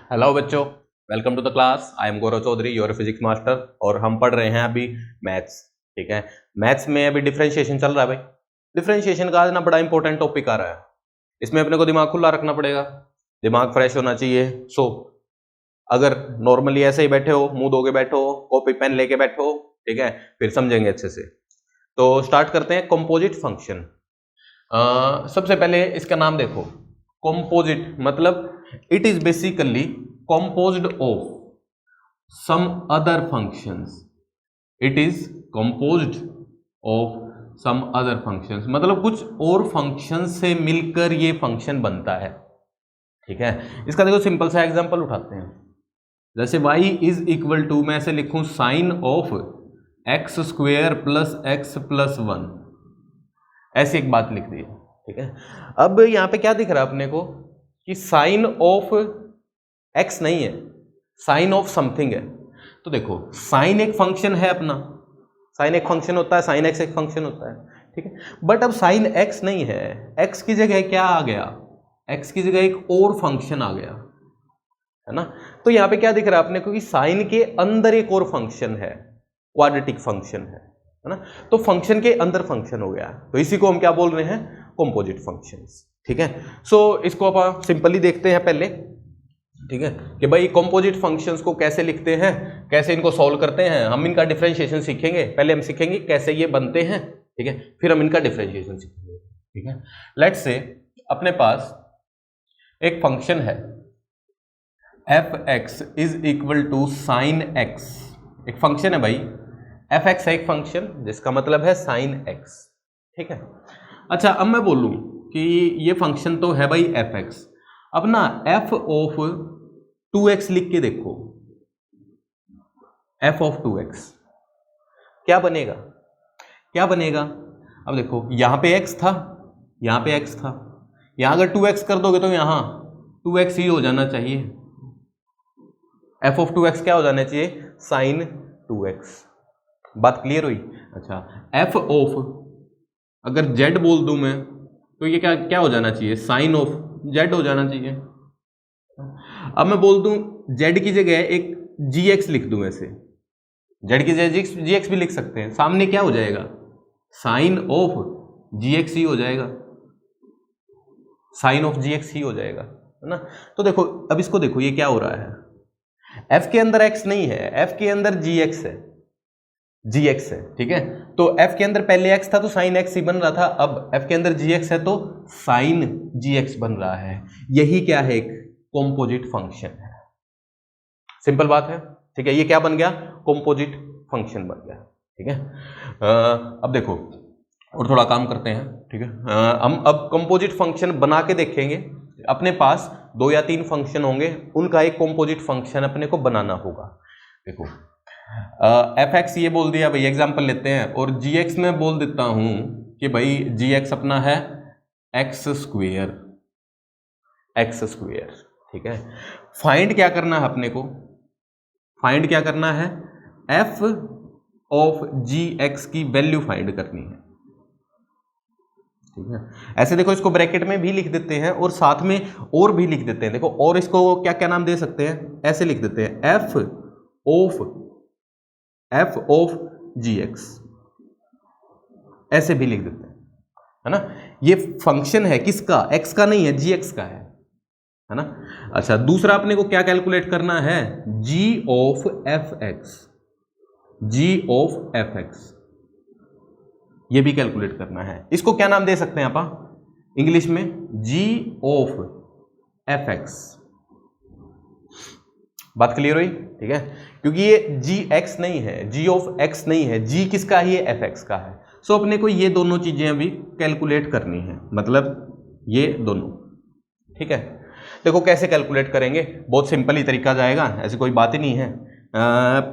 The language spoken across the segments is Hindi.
हेलो बच्चों, welcome to the class. I am Gaurav Chaudhary, your physics master. और हम पढ़ रहे हैं अभी मैथ्स। ठीक है, मैथ्स में अभी डिफरेंशिएशन चल रहा है भाई। डिफरेंशिएशन का आज ना बड़ा इंपॉर्टेंट टॉपिक आ रहा है। इसमें अपने को दिमाग खुला रखना पड़ेगा, दिमाग फ्रेश होना चाहिए। अगर नॉर्मली ऐसे ही बैठे हो, मुंह धो के बैठो, कॉपी पेन लेके बैठो, ठीक है, फिर समझेंगे अच्छे से। तो स्टार्ट करते हैं। Composite function. सबसे पहले इसका नाम देखो। कंपोजिट मतलब it is basically composed of some other functions. It is composed of some other functions मतलब कुछ और फंक्शन से मिलकर ये फंक्शन बनता है। ठीक है, इसका देखो सिंपल सा एग्जांपल उठाते हैं। जैसे y इज इक्वल टू, मैं ऐसे लिखूं, sine of x square plus x plus 1, ऐसी एक बात लिख दी। ठीक है, अब यहां पे क्या दिख रहा है अपने को कि साइन ऑफ एक्स नहीं है, साइन ऑफ समथिंग है। तो देखो, साइन एक फंक्शन है अपना, साइन एक फंक्शन होता है, साइन एक्स एक फंक्शन होता है। ठीक है, बट अब साइन एक्स नहीं है, एक्स की जगह क्या आ गया, एक्स की जगह एक और फंक्शन आ गया, है ना। तो यहां पे क्या दिख रहा है अपने को कि साइन के अंदर एक और फंक्शन है, क्वाड्रेटिक फंक्शन है ना। तो फंक्शन के अंदर फंक्शन हो गया, तो इसी को हम क्या बोल रहे हैं, कंपोजिट फंक्शंस। ठीक है, इसको आप सिंपली देखते हैं पहले। ठीक है, कि भाई कंपोजिट फंक्शंस को कैसे लिखते हैं, कैसे इनको सॉल्व करते हैं। हम इनका डिफरेंशिएशन सीखेंगे, पहले हम सीखेंगे कैसे ये बनते हैं। ठीक है, फिर हम इनका डिफरेंशिएशन सीखेंगे। ठीक है, लेट्स से अपने पास एक फंक्शन है f x is equal to sine x. एक फंक्शन है भाई, एफ एक्स है एक फंक्शन जिसका मतलब है साइन एक्स। ठीक है, अच्छा अब मैं बोलूं कि ये फंक्शन तो है भाई एफ एक्स। अब ना एफ ऑफ 2x लिख के देखो, एफ ऑफ 2x क्या बनेगा, क्या बनेगा। अब देखो, यहां पे x था, यहां पे x था, यहां अगर 2x कर दोगे तो यहां 2x ही हो जाना चाहिए। एफ ऑफ 2x क्या हो जाना चाहिए, साइन 2x। बात क्लियर हुई। अच्छा, एफ ऑफ अगर z बोल दूं मैं तो ये क्या क्या हो जाना चाहिए, साइन ऑफ z हो जाना चाहिए। अब मैं बोल दूं z की जगह एक gx लिख दूं, ऐसे z की जगह gx भी लिख सकते हैं, सामने क्या हो जाएगा, साइन ऑफ gx ही हो जाएगा, साइन ऑफ gx ही हो जाएगा, है ना। तो देखो, अब इसको देखो, ये क्या हो रहा है, f के अंदर x नहीं है, f के अंदर gx है, gx है। ठीक है, तो f के अंदर पहले x था तो साइन x ही बन रहा था, अब f के अंदर gx है तो साइन gx बन रहा है। यही क्या है, एक कंपोजिट फंक्शन है। सिंपल बात है। ठीक है, ये क्या बन गया, कंपोजिट फंक्शन बन गया। ठीक है, अब देखो और थोड़ा काम करते हैं। ठीक है, हम अब कंपोजिट फंक्शन बना के देखेंगे। अपने पास 2 या 3 फंक्शन होंगे, उनका एक कंपोजिट फंक्शन अपने को बनाना होगा। देखो, एफ एक्स ये बोल दिया भाई, एग्जाम्पल लेते हैं, और जी एक्स में बोल देता हूं कि भाई जी एक्स अपना है एक्स स्क्वेयर, एक्स स्क्वेयर। ठीक है, फाइंड क्या करना है अपने को, फाइंड क्या करना है, एफ ऑफ जी एक्स की वैल्यू फाइंड करनी है। ठीक है, ऐसे देखो, इसको ब्रैकेट में भी लिख देते हैं और साथ में और भी लिख देते हैं। देखो, और इसको क्या क्या नाम दे सकते हैं, ऐसे लिख देते हैं, एफ ऑफ जी एक्स, ऐसे भी लिख देते हैं, है ना। ये फंक्शन है किसका, एक्स का नहीं है, जी एक्स का है ना। अच्छा, दूसरा अपने को क्या कैलकुलेट करना है, G of F X, G of F X, ये भी कैलकुलेट करना है। इसको क्या नाम दे सकते हैं आप इंग्लिश में, जी ऑफ एफ एक्स। बात क्लियर हुई। ठीक है, क्योंकि ये जी एक्स नहीं है, जी ऑफ एक्स नहीं है, जी किसका ही है, एफ एक्स का है। सो अपने को ये दोनों चीजें अभी कैलकुलेट करनी है, मतलब ये दोनों। ठीक है, देखो कैसे कैलकुलेट करेंगे, बहुत सिंपल ही तरीका जाएगा, ऐसी कोई बात ही नहीं है।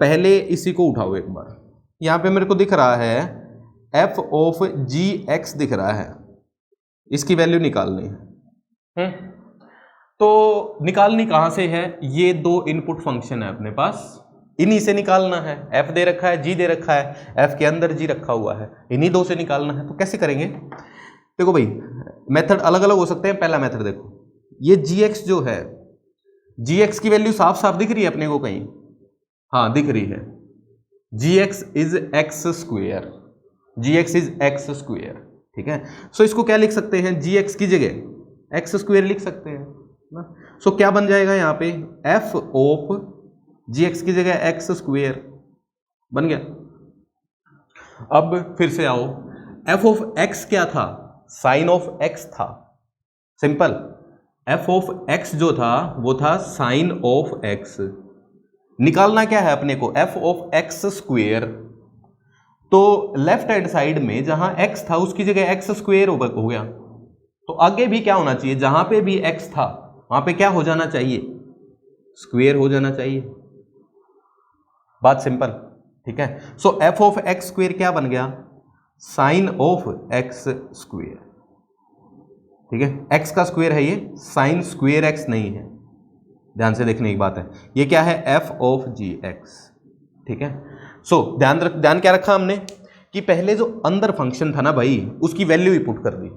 पहले इसी को उठाओ एक बार। यहां पे मेरे को दिख रहा है एफ ऑफ जी एक्स दिख रहा है, इसकी वैल्यू निकालनी है। तो निकालनी कहां से है, ये 2 इनपुट फंक्शन है अपने पास, इन्हीं से निकालना है। एफ दे रखा है, जी दे रखा है, एफ के अंदर जी रखा हुआ है, इन्हीं 2 से निकालना है। तो कैसे करेंगे, देखो भाई, मेथड अलग अलग हो सकते हैं। पहला मेथड देखो, ये जी एक्स जो है जी एक्स की वैल्यू साफ साफ दिख रही है अपने को कहीं? हाँ दिख रही है, G x is X square, G x is X square, ठीक है। सो इसको क्या लिख सकते हैं, जी एक्स की जगह एक्स स्क्वेयर लिख सकते हैं ना। सो क्या बन जाएगा यहाँ पे, एफ ऑफ जी एक्स की जगह एक्स स्क्वेयर बन गया। अब फिर से आओ, एफ ऑफ एक्स क्या था, साइन ऑफ एक्स था, सिंपल। एफ ऑफ एक्स जो था वो था साइन ऑफ एक्स। निकालना क्या है अपने को, एफ ऑफ एक्स स्क्वेयर। तो लेफ्ट हैंड साइड में जहां एक्स था उसकी जगह एक्स स्क्वेयर हो गया, तो आगे भी क्या होना चाहिए, जहां पे भी एक्स था वहां पे क्या हो जाना चाहिए, स्क्वेयर हो जाना चाहिए। बात सिंपल, ठीक है। So F of x square क्या बन गया, साइन ऑफ एक्स स्क्वेयर, ठीक है। एक्स का स्क्वेयर है ये, साइन स्क्वेयर एक्स नहीं है, ध्यान से देखने की बात है। ये क्या है, एफ ऑफ जी एक्स, ठीक है। सो ध्यान क्या रखा हमने कि पहले जो अंदर फंक्शन था ना भाई, उसकी वैल्यू ही पुट कर दी,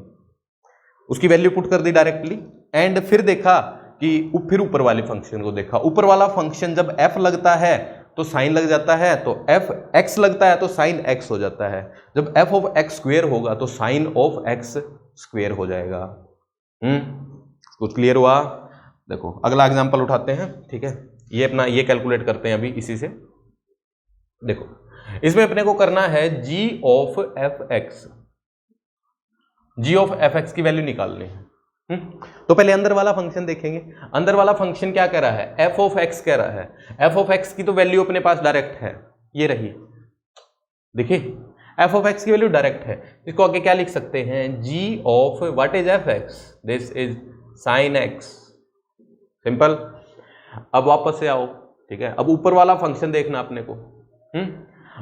उसकी वैल्यू पुट कर दी डायरेक्टली, एंड फिर देखा कि फिर ऊपर वाले फंक्शन को देखा। ऊपर वाला फंक्शन जब एफ लगता है तो साइन लग जाता है, तो एफ एक्स लगता है तो साइन एक्स हो जाता है। जब एफ ऑफ एक्स स्क्वेयर होगा तो साइन ऑफ एक्स स्क्वेयर हो जाएगा। कुछ क्लियर हुआ? देखो अगला एग्जांपल उठाते हैं, ठीक है। ये अपना ये कैलकुलेट करते हैं अभी इसी से। देखो इसमें अपने को करना है G of F X, G of F X की वैल्यू निकालनी है। तो पहले अंदर वाला फंक्शन देखेंगे। अंदर वाला फंक्शन क्या कह रहा है, एफ ऑफ एक्स कह रहा है। एफ ऑफ एक्स की तो वैल्यू अपने पास डायरेक्ट है, ये रही, देखिए एफ ऑफ एक्स की वैल्यू डायरेक्ट है। इसको आगे क्या लिख सकते हैं, G of what is F X, this is sine x, simple. अब वापस से आओ, ठीक है। अब ऊपर वाला फंक्शन देखना अपने को।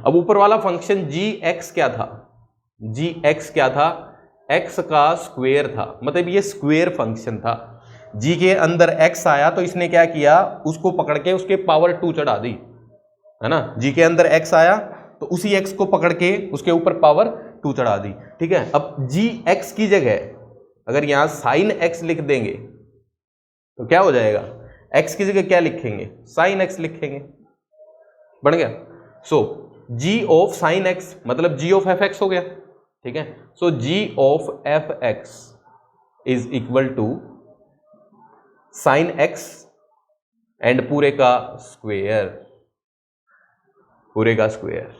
अब ऊपर वाला फंक्शन जी एक्स क्या था, जी एक्स क्या था, एक्स का स्क्वेयर था, मतलब ये स्क्वेयर फंक्शन था। जी के अंदर एक्स आया तो इसने क्या किया, उसको पकड़ के उसके पावर 2 चढ़ा दी, है ना। जी के अंदर एक्स आया तो उसी एक्स को पकड़ के उसके ऊपर पावर 2 चढ़ा दी, ठीक है। अब जी एक्स की जगह अगर यहां साइन एक्स लिख देंगे तो क्या हो जाएगा, एक्स की जगह क्या लिखेंगे, साइन एक्स लिखेंगे, बन गया। So G of sine X मतलब जी ऑफ एफ एक्स हो गया, ठीक है। So G of F x is equal to sine X and पूरे का स्क्वेयर, पूरे का स्क्वेयर।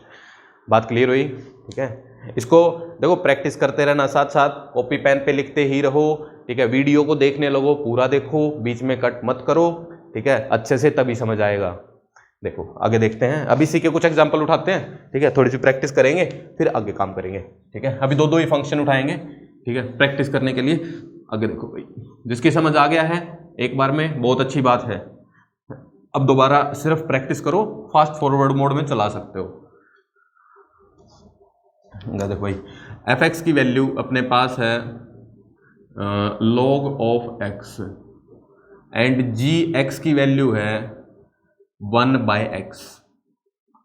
बात क्लियर हुई, ठीक है। इसको देखो प्रैक्टिस करते रहना, साथ साथ कॉपी पेन पे लिखते ही रहो, ठीक है। वीडियो को देखने लगो, पूरा देखो, बीच में कट मत करो, ठीक है, अच्छे से तभी समझ आएगा। देखो आगे देखते हैं, अभी इसी के कुछ एग्जांपल उठाते हैं, ठीक है। थोड़ी सी प्रैक्टिस करेंगे फिर आगे काम करेंगे, ठीक है। अभी दो ही फंक्शन उठाएंगे, ठीक है, प्रैक्टिस करने के लिए। आगे देखो भाई, जिसकी समझ आ गया है एक बार में बहुत अच्छी बात है। अब दोबारा सिर्फ प्रैक्टिस करो, फास्ट फॉरवर्ड मोड में चला सकते हो। देखो भाई, एफ एक्स की वैल्यू अपने पास है log of x and g x की वैल्यू है 1/x,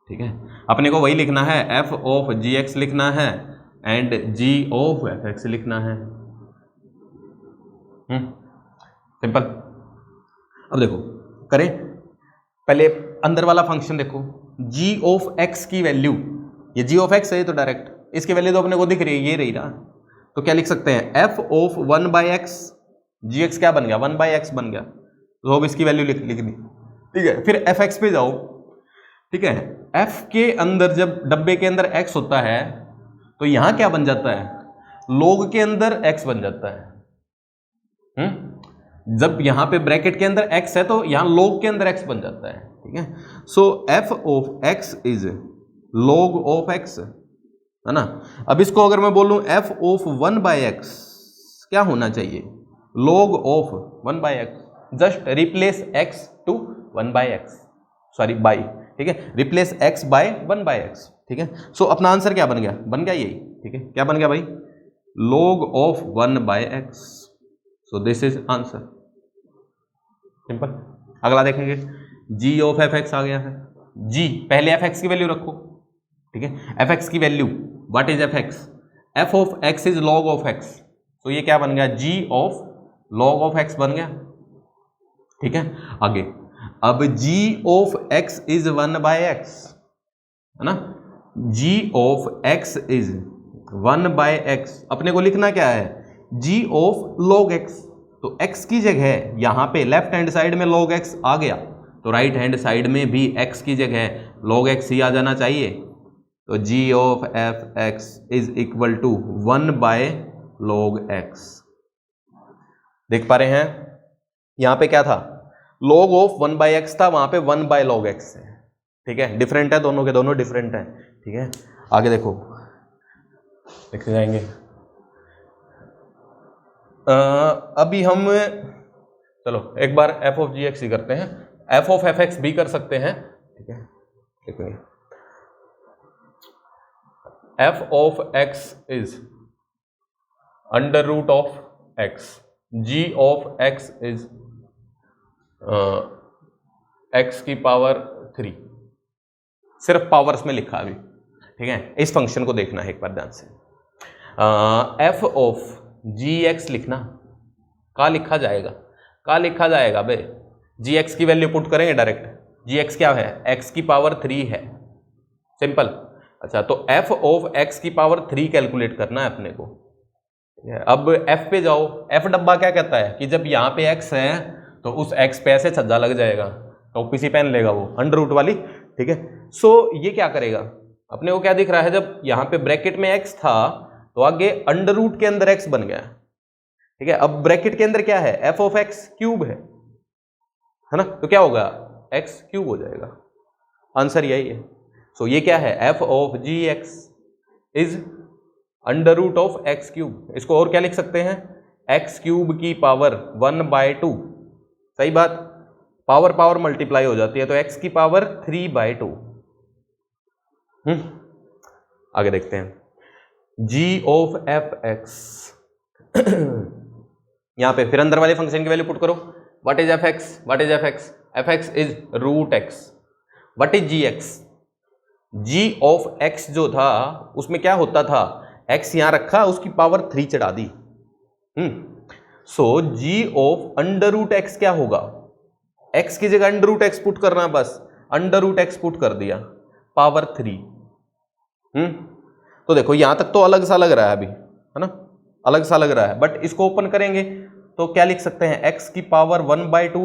ठीक है। अपने को वही लिखना है, एफ ऑफ जी एक्स लिखना है and g of F x लिखना है, सिंपल। अब देखो करें, पहले अंदर वाला फंक्शन देखो, जी ऑफ एक्स की वैल्यू, ये जी ऑफ एक्स है तो डायरेक्ट इसकी वैल्यू तो अपने को दिख रही है, ये रही ना। तो क्या लिख सकते हैं, F of 1/x, ji x क्या बन गया, 1/x बन गया, तो अब इसकी वैल्यू लिख दी, ठीक है। फिर एफ एक्स पे जाओ, ठीक है। एफ के अंदर जब डब्बे के अंदर एक्स होता है तो यहां क्या बन जाता है, लॉग के अंदर एक्स बन जाता है। जब यहां पे ब्रैकेट के अंदर एक्स है तो यहां लॉग के अंदर एक्स बन जाता है, ठीक है। So F of X is log of X, है ना। अब इसको अगर मैं बोलूं एफ ऑफ 1/x क्या होना चाहिए, log of 1/x, just replace x to 1/x, sorry by, ठीक है, रिप्लेस x बाय 1/x, ठीक है। सो अपना आंसर क्या बन गया, बन गया यही, ठीक है। क्या बन गया भाई, log of 1/x, so this is answer, simple. अगला देखेंगे, g ऑफ एफ एक्स आ गया है। g पहले एफ एक्स की वैल्यू रखो, ठीक है। एफ एक्स की value what is F x, F of X is log of X, तो ये क्या बन गया, g of log of x बन गया, ठीक है। आगे अब g of x is 1/x, है ना, g of x is 1/x। अपने को लिखना क्या है, g ऑफ log x। तो x की जगह यहां पे लेफ्ट हैंड साइड में log x आ गया, तो राइट हैंड साइड में भी x की जगह log x ही आ जाना चाहिए। तो g of F x is equal to 1/log x। देख पा रहे हैं, यहां पे क्या था, log ऑफ 1/x था, वहां पे 1/log x है। ठीक है, डिफरेंट है, दोनों के दोनों डिफरेंट है। ठीक है, आगे देखो, देखते जाएंगे। अभी हम चलो एक बार f ऑफ जी एक्स ही करते हैं, f ऑफ एफ एक्स भी कर सकते हैं। ठीक है, देखो f of x is under root of x, g of x is x की पावर 3। सिर्फ पावर्स में लिखा अभी। ठीक है, इस फंक्शन को देखना है एक बार ध्यान से। f ऑफ जी एक्स लिखना, का लिखा जाएगा, का लिखा जाएगा बे, जी एक्स की वैल्यू पुट करेंगे डायरेक्ट। जी एक्स क्या है, x की पावर 3 है, सिंपल। अच्छा, तो f ऑफ x की पावर 3 कैलकुलेट करना है अपने को। अब f पे जाओ, f डब्बा क्या कहता है कि जब यहाँ पे x है तो उस x पे ऐसे छज्जा लग जाएगा, तो पीसी पेन लेगा वो अंडर रूट वाली। ठीक है, सो ये क्या करेगा, अपने को क्या दिख रहा है, जब यहाँ पे ब्रैकेट में x था तो आगे अंडर रूट के अंदर x बन गया। ठीक है, अब ब्रैकेट के अंदर क्या है, f ऑफ x क्यूब है ना, तो क्या होगा, x क्यूब हो जाएगा। आंसर यही है। सो ये क्या है, f of g x is under root of x cube. इसको और क्या लिख सकते हैं, x क्यूब की पावर 1/2। सही बात, पावर पावर मल्टीप्लाई हो जाती है, तो x की पावर 3/2। आगे देखते हैं, g ऑफ एफ एक्स। यहां पे फिर अंदर वाले फंक्शन की वैल्यू पुट करो। What is F x, what is F x, f x is root x. What is g x, g of x जो था उसमें क्या होता था, x यहां रखा, उसकी पावर 3 चढ़ा दी। So g of under root x क्या होगा, x की जगह अंडर रूट x पुट करना, बस अंडर रूट x पुट कर दिया, पावर 3। तो देखो यहां तक तो अलग सा लग रहा है अभी, है ना, अलग सा लग रहा है, बट इसको ओपन करेंगे तो क्या लिख सकते हैं, x की पावर 1/2,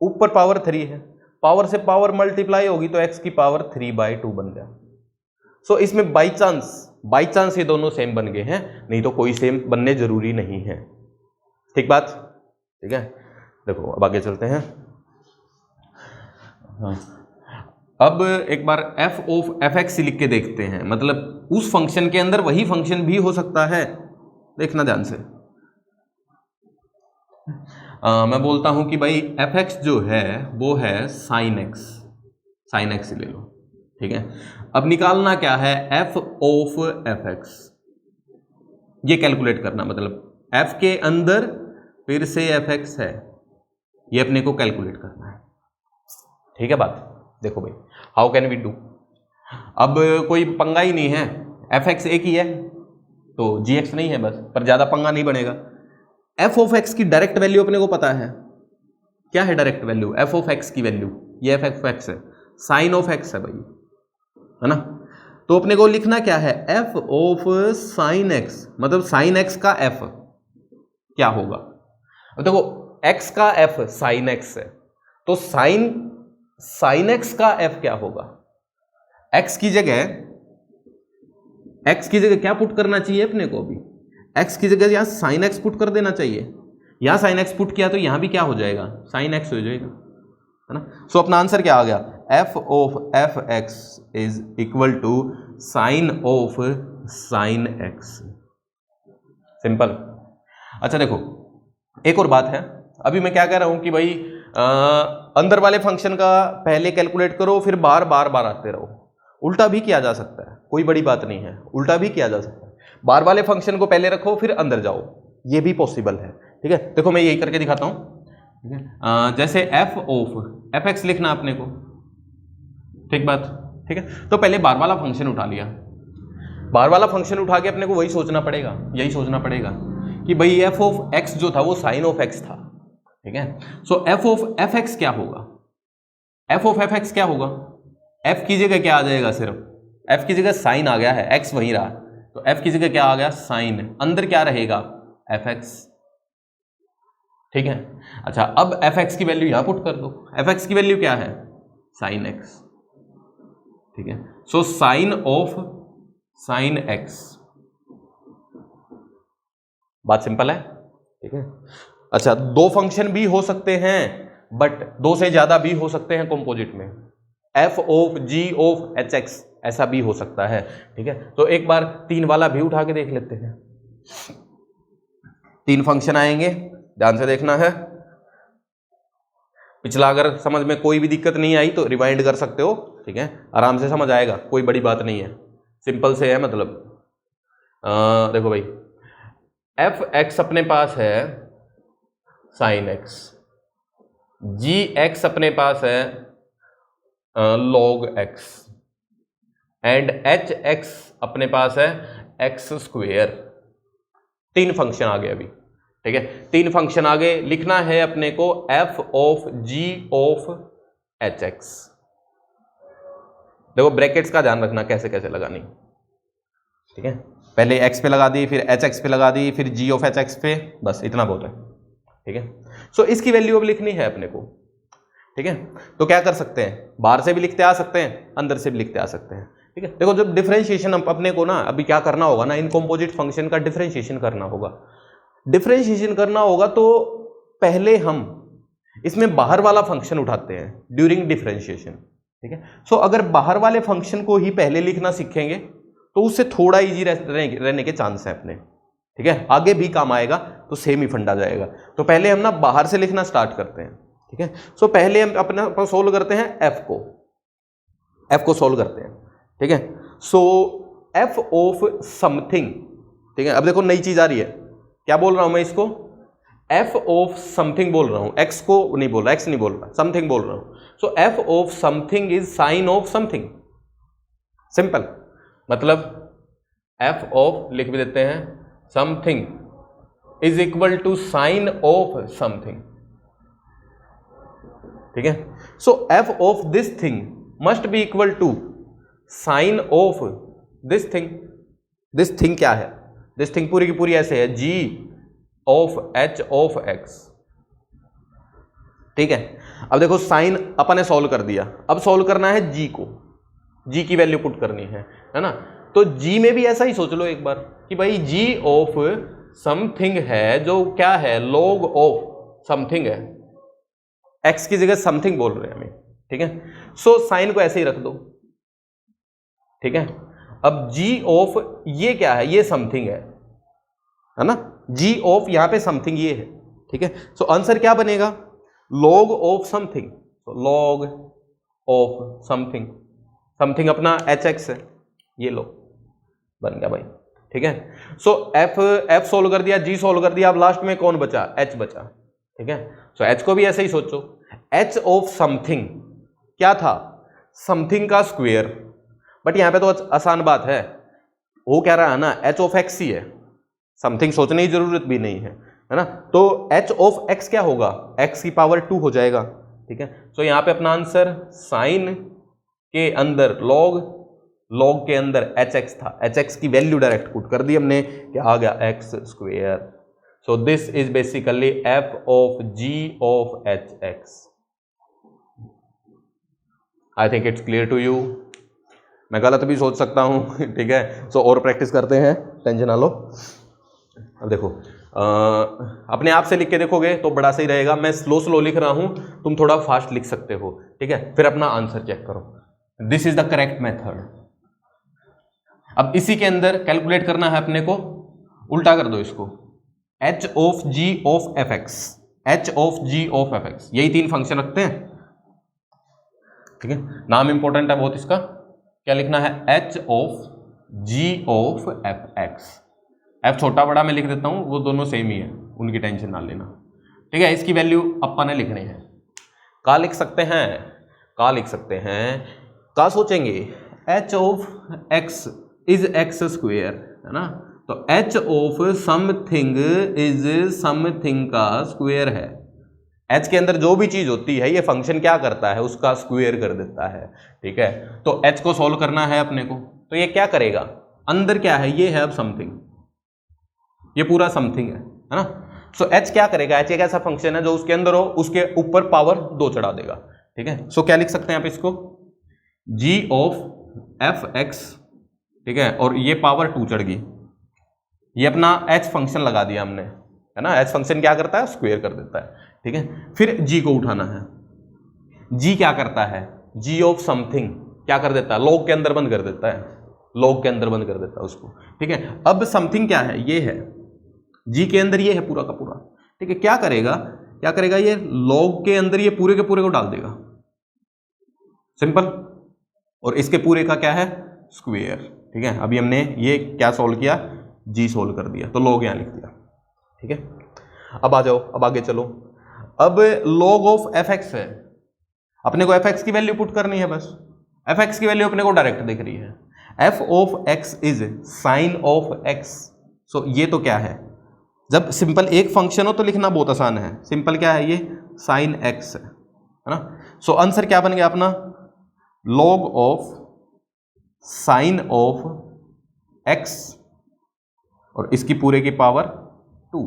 ऊपर पावर 3 है, पावर से पावर मल्टीप्लाई होगी तो x की पावर 3/2 बन गया। सो इसमें बाई चांस ये दोनों सेम बन गए हैं, नहीं तो कोई सेम बनने जरूरी नहीं है। ठीक बात, ठीक है। देखो अब आगे चलते हैं। हाँ, अब एक बार f ऑफ एफ एक्स लिख के देखते हैं, मतलब उस फंक्शन के अंदर वही फंक्शन भी हो सकता है, देखना ध्यान से। मैं बोलता हूं कि भाई एफ एक्स जो है वो है साइन एक्स, साइन एक्स ले लो। ठीक है, अब निकालना क्या है, f ऑफ एफ एक्स, ये कैलकुलेट करना, मतलब f के अंदर फिर से एफ एक्स है, ये अपने को कैलकुलेट करना है। ठीक है बात, देखो भाई हाउ कैन वी डू। अब कोई पंगा ही नहीं है, एफ एक्स एक ही है तो जी एक्स नहीं है बस, पर ज्यादा पंगा नहीं बनेगा। एफ ऑफ एक्स की डायरेक्ट वैल्यू अपने को पता है, क्या है direct value, F of X की वैल्यू, ये एफ ऑफ एक्स है, साइन ऑफ एक्स है भाई, है ना। तो अपने को लिखना क्या है, एफ ऑफ साइन एक्स, मतलब साइन एक्स का एफ क्या होगा। देखो एक्स का एफ साइन एक्स है, तो साइन एक्स का एफ क्या होगा, एक्स की जगह क्या पुट करना चाहिए अपने को, अभी एक्स की जगह यहां साइन एक्स पुट कर देना चाहिए। यहां साइन एक्स पुट किया तो यहां भी क्या हो जाएगा, साइन एक्स हो जाएगा, है ना। सो अपना आंसर क्या आ गया, f of F x is equal to sine of sine x, simple. अच्छा देखो एक और बात है, अभी मैं क्या कह रहा हूं कि भाई अंदर वाले फंक्शन का पहले कैलकुलेट करो, फिर बार बार आते रहो। उल्टा भी किया जा सकता है, कोई बड़ी बात नहीं है, उल्टा भी किया जा सकता है, बार वाले फंक्शन को पहले रखो फिर अंदर जाओ, ये भी पॉसिबल है। ठीक है, देखो मैं यही करके दिखाता हूं। ठीक है, जैसे एफ ऑफ एफ एक्स लिखना अपने को, ठीक बात, ठीक है। तो पहले बार वाला फंक्शन उठा लिया, बार वाला फंक्शन उठा के अपने को वही सोचना पड़ेगा, यही सोचना पड़ेगा कि भाई एफ ऑफ एक्स जो था वो साइन ऑफ एक्स था। ठीक है। So F of F x क्या होगा, एफ ऑफ एफ एक्स क्या होगा, एफ की जगह क्या आ जाएगा, सिर्फ एफ की जगह साइन आ गया है, एक्स वहीं रहा, तो एफ की जगह क्या आ गया, साइन, अंदर क्या रहेगा, एफ एक्स, ठीक है। अच्छा, अब एफ एक्स की वैल्यू यहां पुट कर दो, एफ एक्स की वैल्यू क्या है, साइन एक्स, ठीक है। So sine of sine x, बात सिंपल है, ठीक है। अच्छा, दो फंक्शन भी हो सकते हैं, बट दो से ज्यादा भी हो सकते हैं कंपोजिट में, f of g of h x ऐसा भी हो सकता है, ठीक है। तो एक बार 3 वाला भी उठा के देख लेते हैं, 3 फंक्शन आएंगे, ध्यान से देखना है। पिछला अगर समझ में कोई भी दिक्कत नहीं आई तो रिवाइंड कर सकते हो, ठीक है, आराम से समझ आएगा, कोई बड़ी बात नहीं है, सिंपल से है। मतलब देखो भाई, एफ एक्स अपने पास है साइन एक्स, जी एक्स अपने पास है log x, and H x अपने पास है एक्स स्क्वेयर। 3 फंक्शन आ गए अभी, ठीक है। 3 फंक्शन आगे लिखना है अपने को f of g of h x. देखो ब्रैकेट्स का ध्यान रखना कैसे कैसे लगानी, ठीक है। पहले एक्स पे लगा दी, फिर एच एक्स पे लगा दी, फिर जी ऑफ एच एक्स पे, बस इतना बहुत है, ठीक है। सो इसकी वैल्यू अब लिखनी है अपने को, ठीक है। तो क्या कर सकते हैं, बाहर से भी लिखते आ सकते हैं, अंदर से भी लिखते आ सकते हैं, ठीक है। देखो जब डिफरेंशिएशन अपने को ना अभी क्या करना होगा ना, इन कंपोजिट फंक्शन का डिफरेंशिएशन करना होगा। डिफरेंशिएशन करना होगा तो पहले हम इसमें बाहर वाला फंक्शन उठाते हैं ड्यूरिंग डिफरेंशिएशन, ठीक है। सो अगर बाहर वाले फंक्शन को ही पहले लिखना सीखेंगे तो उससे थोड़ा इजी रहने के चांस है अपने, ठीक है। आगे भी काम आएगा तो सेम ही फंडा जाएगा। तो पहले हम ना बाहर से लिखना स्टार्ट करते हैं, ठीक है। सो पहले हम अपना सोल्व करते हैं एफ को सोल्व करते हैं, ठीक है। सो एफ ऑफ समथिंग, ठीक है। अब देखो नई चीज आ रही है, क्या बोल रहा हूं मैं इसको, एफ ऑफ समथिंग बोल रहा हूं, एक्स को नहीं बोल रहा, एक्स नहीं बोल रहा, समथिंग बोल रहा हूं। So F of something is sine of something, simple. मतलब एफ ऑफ लिख भी देते हैं, something is equal to sine of something, ठीक है। So F of this thing must be equal to sine of this thing. This thing क्या है, दिस थिंग पूरी की पूरी ऐसे है, G of H of X, ठीक है। अब देखो साइन अपन ने सॉल्व कर दिया, अब सॉल्व करना है जी को, जी की वैल्यू पुट करनी है ना। तो जी में भी ऐसा ही सोच लो एक बार कि भाई जी ऑफ समथिंग है जो क्या है, लॉग ऑफ समथिंग है, एक्स की जगह समथिंग बोल रहे हैं हमें, ठीक है। सो साइन को ऐसे ही रख दो, ठीक है। अब जी ऑफ ये क्या है, ये समथिंग है ना, जी ऑफ यहां पे समथिंग ये है, ठीक है। सो आंसर क्या बनेगा, log of something, log of something, something अपना एच एक्स है, ये लो बन गया भाई, ठीक है। सो एफ सोल्व कर दिया, जी सोल्व कर दिया, अब लास्ट में कौन बचा, एच बचा, ठीक है। सो एच को भी ऐसे ही सोचो, एच ऑफ समथिंग क्या था, समथिंग का स्क्वायर, बट यहां पे तो आसान बात है, वो क्या रहा है ना, एच ऑफ एक्स ही है, समथिंग सोचने की जरूरत भी नहीं है ना। तो एच ऑफ एक्स क्या होगा, एक्स की पावर 2 हो जाएगा, ठीक है। सो यहां पे अपना आंसर साइन के अंदर लॉग, लॉग के अंदर एच एक्स था, एच एक्स की वैल्यू डायरेक्ट पुट कर दी हमने, क्या आ गया, x square. So this is basically f of g of h x. I think it's clear to you. मैं गलत भी सोच सकता हूं, ठीक है। सो और प्रैक्टिस करते हैं, टेंशन ना लो। अब देखो अपने आप से लिख के देखोगे तो बड़ा सही रहेगा, मैं स्लो लिख रहा हूं, तुम थोड़ा फास्ट लिख सकते हो, ठीक है। फिर अपना आंसर चेक करो, this is the correct method. अब इसी के अंदर कैलकुलेट करना है अपने को, उल्टा कर दो इसको, h of g of F x, h of g of F x, यही 3 फंक्शन रखते हैं, ठीक है। नाम इंपॉर्टेंट है बहुत इसका, क्या लिखना है, h of g of F x, f छोटा बड़ा मैं लिख देता हूं, वो दोनों सेम ही है, उनकी टेंशन ना लेना, ठीक है। इसकी वैल्यू अपन ने लिखनी है, का लिख सकते हैं, का लिख सकते हैं, का सोचेंगे, H of X is X square, है ना। तो H of something is something का स्क्वेयर है, h के अंदर जो भी चीज होती है ये फंक्शन क्या करता है, उसका स्क्वायर कर देता है। ठीक है, तो h को सॉल्व करना है अपने को, तो ये क्या करेगा, अंदर क्या है, ये है अब समथिंग, ये पूरा समथिंग है ना। सो h क्या करेगा, h एक ऐसा फंक्शन है जो उसके अंदर हो उसके ऊपर पावर 2 चढ़ा देगा। ठीक है, सो क्या लिख सकते हैं आप इसको, g ऑफ एफ एक्स, ठीक है, और ये पावर 2 चढ़ गई, ये अपना h फंक्शन लगा दिया हमने, है ना। h फंक्शन क्या करता है, स्क्वायर कर देता है। ठीक है, फिर g को उठाना है, g क्या करता है, g ऑफ समथिंग क्या कर देता है, लॉग के अंदर बंद कर देता है, लॉग के अंदर बंद कर देता है उसको। ठीक है, अब समथिंग क्या है, ये है g के अंदर, ये है पूरा का पूरा। ठीक है, क्या करेगा ये लॉग के अंदर ये पूरे के पूरे को डाल देगा, सिंपल, और इसके पूरे का क्या है, स्क्वायर। ठीक है, अभी हमने ये क्या सोल्व किया, g सोल्व कर दिया, तो लॉग यहां लिख दिया। ठीक है, अब आ जाओ, अब आगे चलो। अब log ऑफ एफ एक्स है, अपने को एफ एक्स की वैल्यू पुट करनी है, बस एफ एक्स की वैल्यू अपने को डायरेक्ट दिख रही है, F of X is sine of X. So ये तो क्या है, जब सिंपल एक फंक्शन हो तो लिखना बहुत आसान है, सिंपल क्या है, ये साइन एक्स है ना। सो आंसर क्या बन गया अपना, log of sine of x और इसकी पूरे की power 2,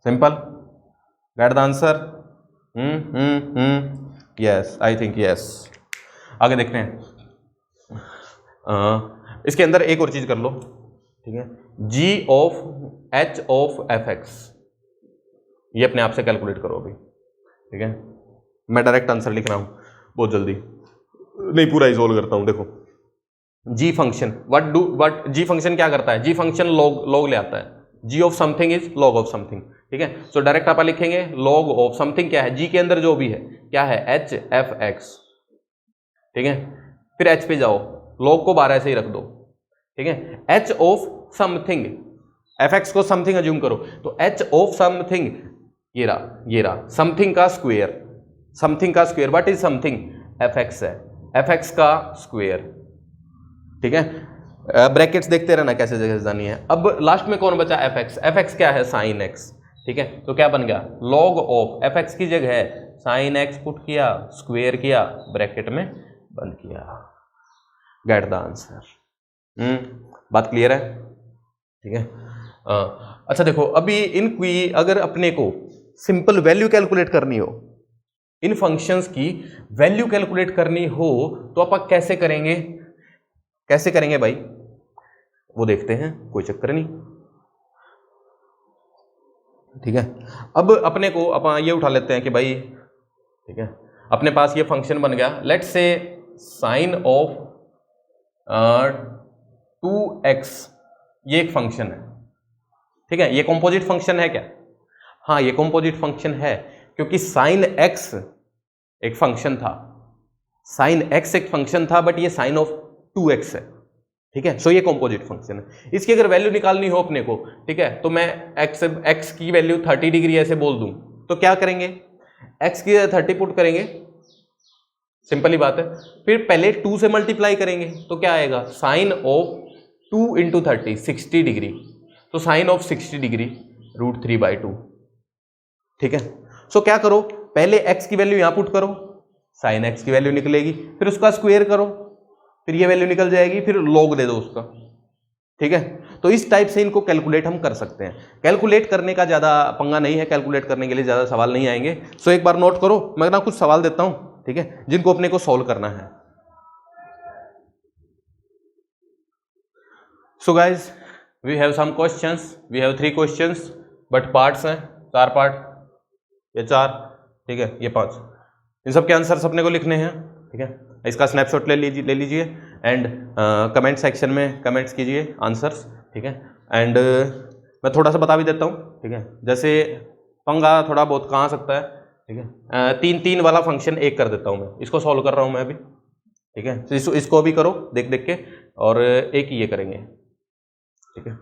simple, get the answer. Yes, I think yes. आगे देखते हैं, इसके अंदर एक और चीज कर लो। ठीक है, g of h of F X, ये अपने आप से कैलकुलेट करो अभी। ठीक है, मैं डायरेक्ट आंसर लिख रहा हूं बहुत जल्दी, नहीं पूरा ही सोल्व करता हूं। देखो g function, what g function क्या करता है, g फंक्शन log ले आता है, g of something is log of something. ठीक है, सो डायरेक्ट आप लिखेंगे log ऑफ समथिंग क्या है, g के अंदर जो भी है क्या है, h एफ एक्स। ठीक है, फिर h पे जाओ, log को 12 ऐसे ही रख दो। ठीक है, h of something, F x को समथिंग अज्यूम करो, तो h ऑफ समथिंग ये रहा समथिंग का स्क्वायर, समथिंग का square, what is something, F x है, एफ एक्स का स्क्वायर। ठीक है, ब्रैकेट्स देखते रहना कैसे जगह जानी है। अब लास्ट में कौन बचा, एफ एक्स, एफ एक्स क्या है, साइन एक्स। ठीक है, तो क्या बन गया, log ऑफ एफ एक्स की जगह है साइन एक्स पुट किया, स्क्वायर किया, ब्रैकेट में बंद किया, गेट द आंसर। बात क्लियर है। ठीक है, अच्छा देखो, अभी इनकी अगर अपने को सिंपल वैल्यू कैलकुलेट करनी हो, इन फंक्शंस की वैल्यू कैलकुलेट करनी हो, तो आप कैसे करेंगे, कैसे करेंगे भाई, वो देखते हैं, कोई चक्कर नहीं। ठीक है, अब अपने को अपन ये उठा लेते हैं कि भाई, ठीक है, अपने पास ये फंक्शन बन गया, let's say sign of 2x, ये एक फंक्शन है। ठीक है, ये कॉम्पोजिट फंक्शन है क्या, हाँ ये कॉम्पोजिट फंक्शन है, क्योंकि साइन x एक फंक्शन था, साइन x एक फंक्शन था, बट ये साइन ऑफ 2x है। ठीक है, सो ये कॉम्पोजिट फंक्शन है। इसकी अगर वैल्यू निकालनी हो अपने को, ठीक है, तो मैं x की वैल्यू 30 डिग्री ऐसे बोल दूं, तो क्या करेंगे, x की 30 पुट करेंगे, सिंपल ही बात है, फिर पहले 2 से मल्टीप्लाई करेंगे, तो क्या आएगा, साइन ऑफ 2 इंटू 30 60 डिग्री, तो साइन ऑफ 60 डिग्री √3/2। ठीक है, सो क्या करो, पहले x की वैल्यू यहां पुट करो, साइन x की वैल्यू निकलेगी, फिर उसका स्क्वायर करो, फिर ये वैल्यू निकल जाएगी, फिर log दे दो उसका। ठीक है, तो इस टाइप से इनको कैलकुलेट हम कर सकते हैं। कैलकुलेट करने का ज्यादा पंगा नहीं है, कैलकुलेट करने के लिए ज्यादा सवाल नहीं आएंगे। सो एक बार नोट करो, मैं ना कुछ सवाल देता हूं, ठीक है, जिनको अपने को सॉल्व करना है। So guys, we have some questions, we have 3 questions, but parts हैं 4 पार्ट, ये 4, ठीक है, ये 5, इन सब के आंसर्स अपने को लिखने हैं। ठीक है, इसका स्नैपशॉट ले लीजिए एंड कमेंट सेक्शन में कमेंट्स कीजिए आंसर्स। ठीक है, एंड मैं थोड़ा सा बता भी देता हूँ। ठीक है, जैसे पंगा थोड़ा बहुत कहाँ आ सकता है। ठीक है, 3 वाला फंक्शन एक कर देता हूँ मैं, इसको सॉल्व कर रहा हूँ मैं अभी। ठीक है, तो इसको भी करो देख देख के, और एक ही ये करेंगे। ठीक है,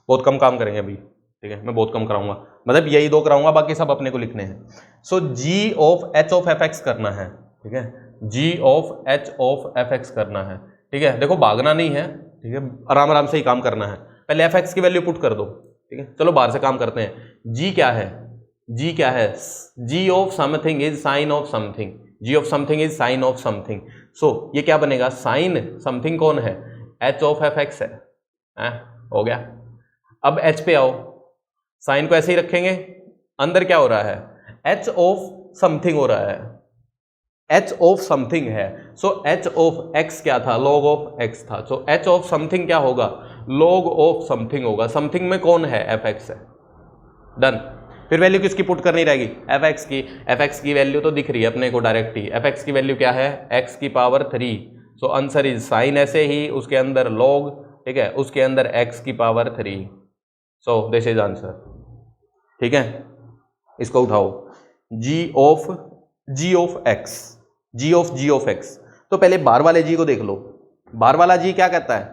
बहुत कम काम करेंगे अभी। ठीक है, मैं बहुत कम कराऊंगा, मतलब यही 2 कराऊंगा, बाकी सब अपने को लिखने हैं। सो g of h of F x करना है। ठीक है, g of h of F x करना है। ठीक है, देखो भागना नहीं है, ठीक है, आराम आराम से ही काम करना है। पहले एफ एक्स की वैल्यू पुट कर दो। ठीक है, चलो बाहर से काम करते हैं। g क्या है, जी क्या है, G of something is sine of something, G of something is sine of something. So ये क्या बनेगा, साइन समथिंग कौन है, एच ऑफ एफ एक्स है, हो गया। अब एच पे आओ, साइन को ऐसे ही रखेंगे, अंदर क्या हो रहा है, एच ऑफ समथिंग हो रहा है, एच ऑफ समथिंग है। सो एच ऑफ एक्स क्या था, लॉग ऑफ एक्स था। सो एच ऑफ समथिंग क्या होगा, लॉग ऑफ समथिंग होगा। समथिंग में कौन है, एफ एक्स है। डन। फिर वैल्यू किसकी पुट करनी रहेगी, एफ एक्स की। एफ एक्स की वैल्यू तो दिख रही है अपने को डायरेक्ट ही, एफ एक्स की वैल्यू क्या है, एक्स की power 3। So answer is sine, ऐसे ही उसके अंदर लॉग, ठीक है, उसके अंदर एक्स की power 3। So this is answer, ठीक है। इसको उठाओ, G of X, G of X. तो पहले बार वाले जी को देख लो, बार वाला जी क्या कहता है,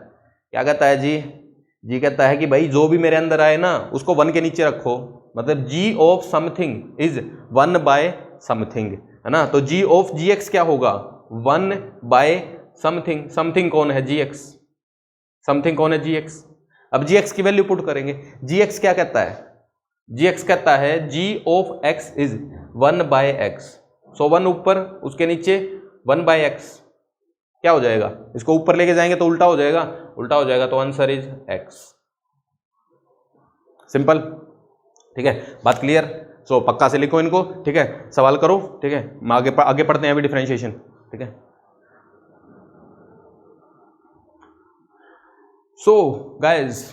क्या कहता है जी कहता है कि भाई जो भी मेरे अंदर आए ना उसको 1 के नीचे रखो, मतलब G of something is 1 by something, है ना। तो जी ऑफ जी एक्स क्या होगा, 1 बाय समथिंग। समथिंग कौन है, जी एक्स, समथिंग कौन है, जी एक्स। अब जी एक्स की वैल्यू पुट करेंगे, जी एक्स क्या कहता है, जी एक्स कहता है G of X is 1 by X. So 1 ऊपर, उसके नीचे 1 बाय एक्स, क्या हो जाएगा, इसको ऊपर लेके जाएंगे तो उल्टा हो जाएगा, उल्टा हो जाएगा, तो आंसर इज एक्स। सिंपल, ठीक है, बात क्लियर। सो पक्का से लिखो इनको, ठीक है, सवाल करो, ठीक है। आगे पढ़ते हैं अभी डिफरेंशिएशन, ठीक है। सो गाइज,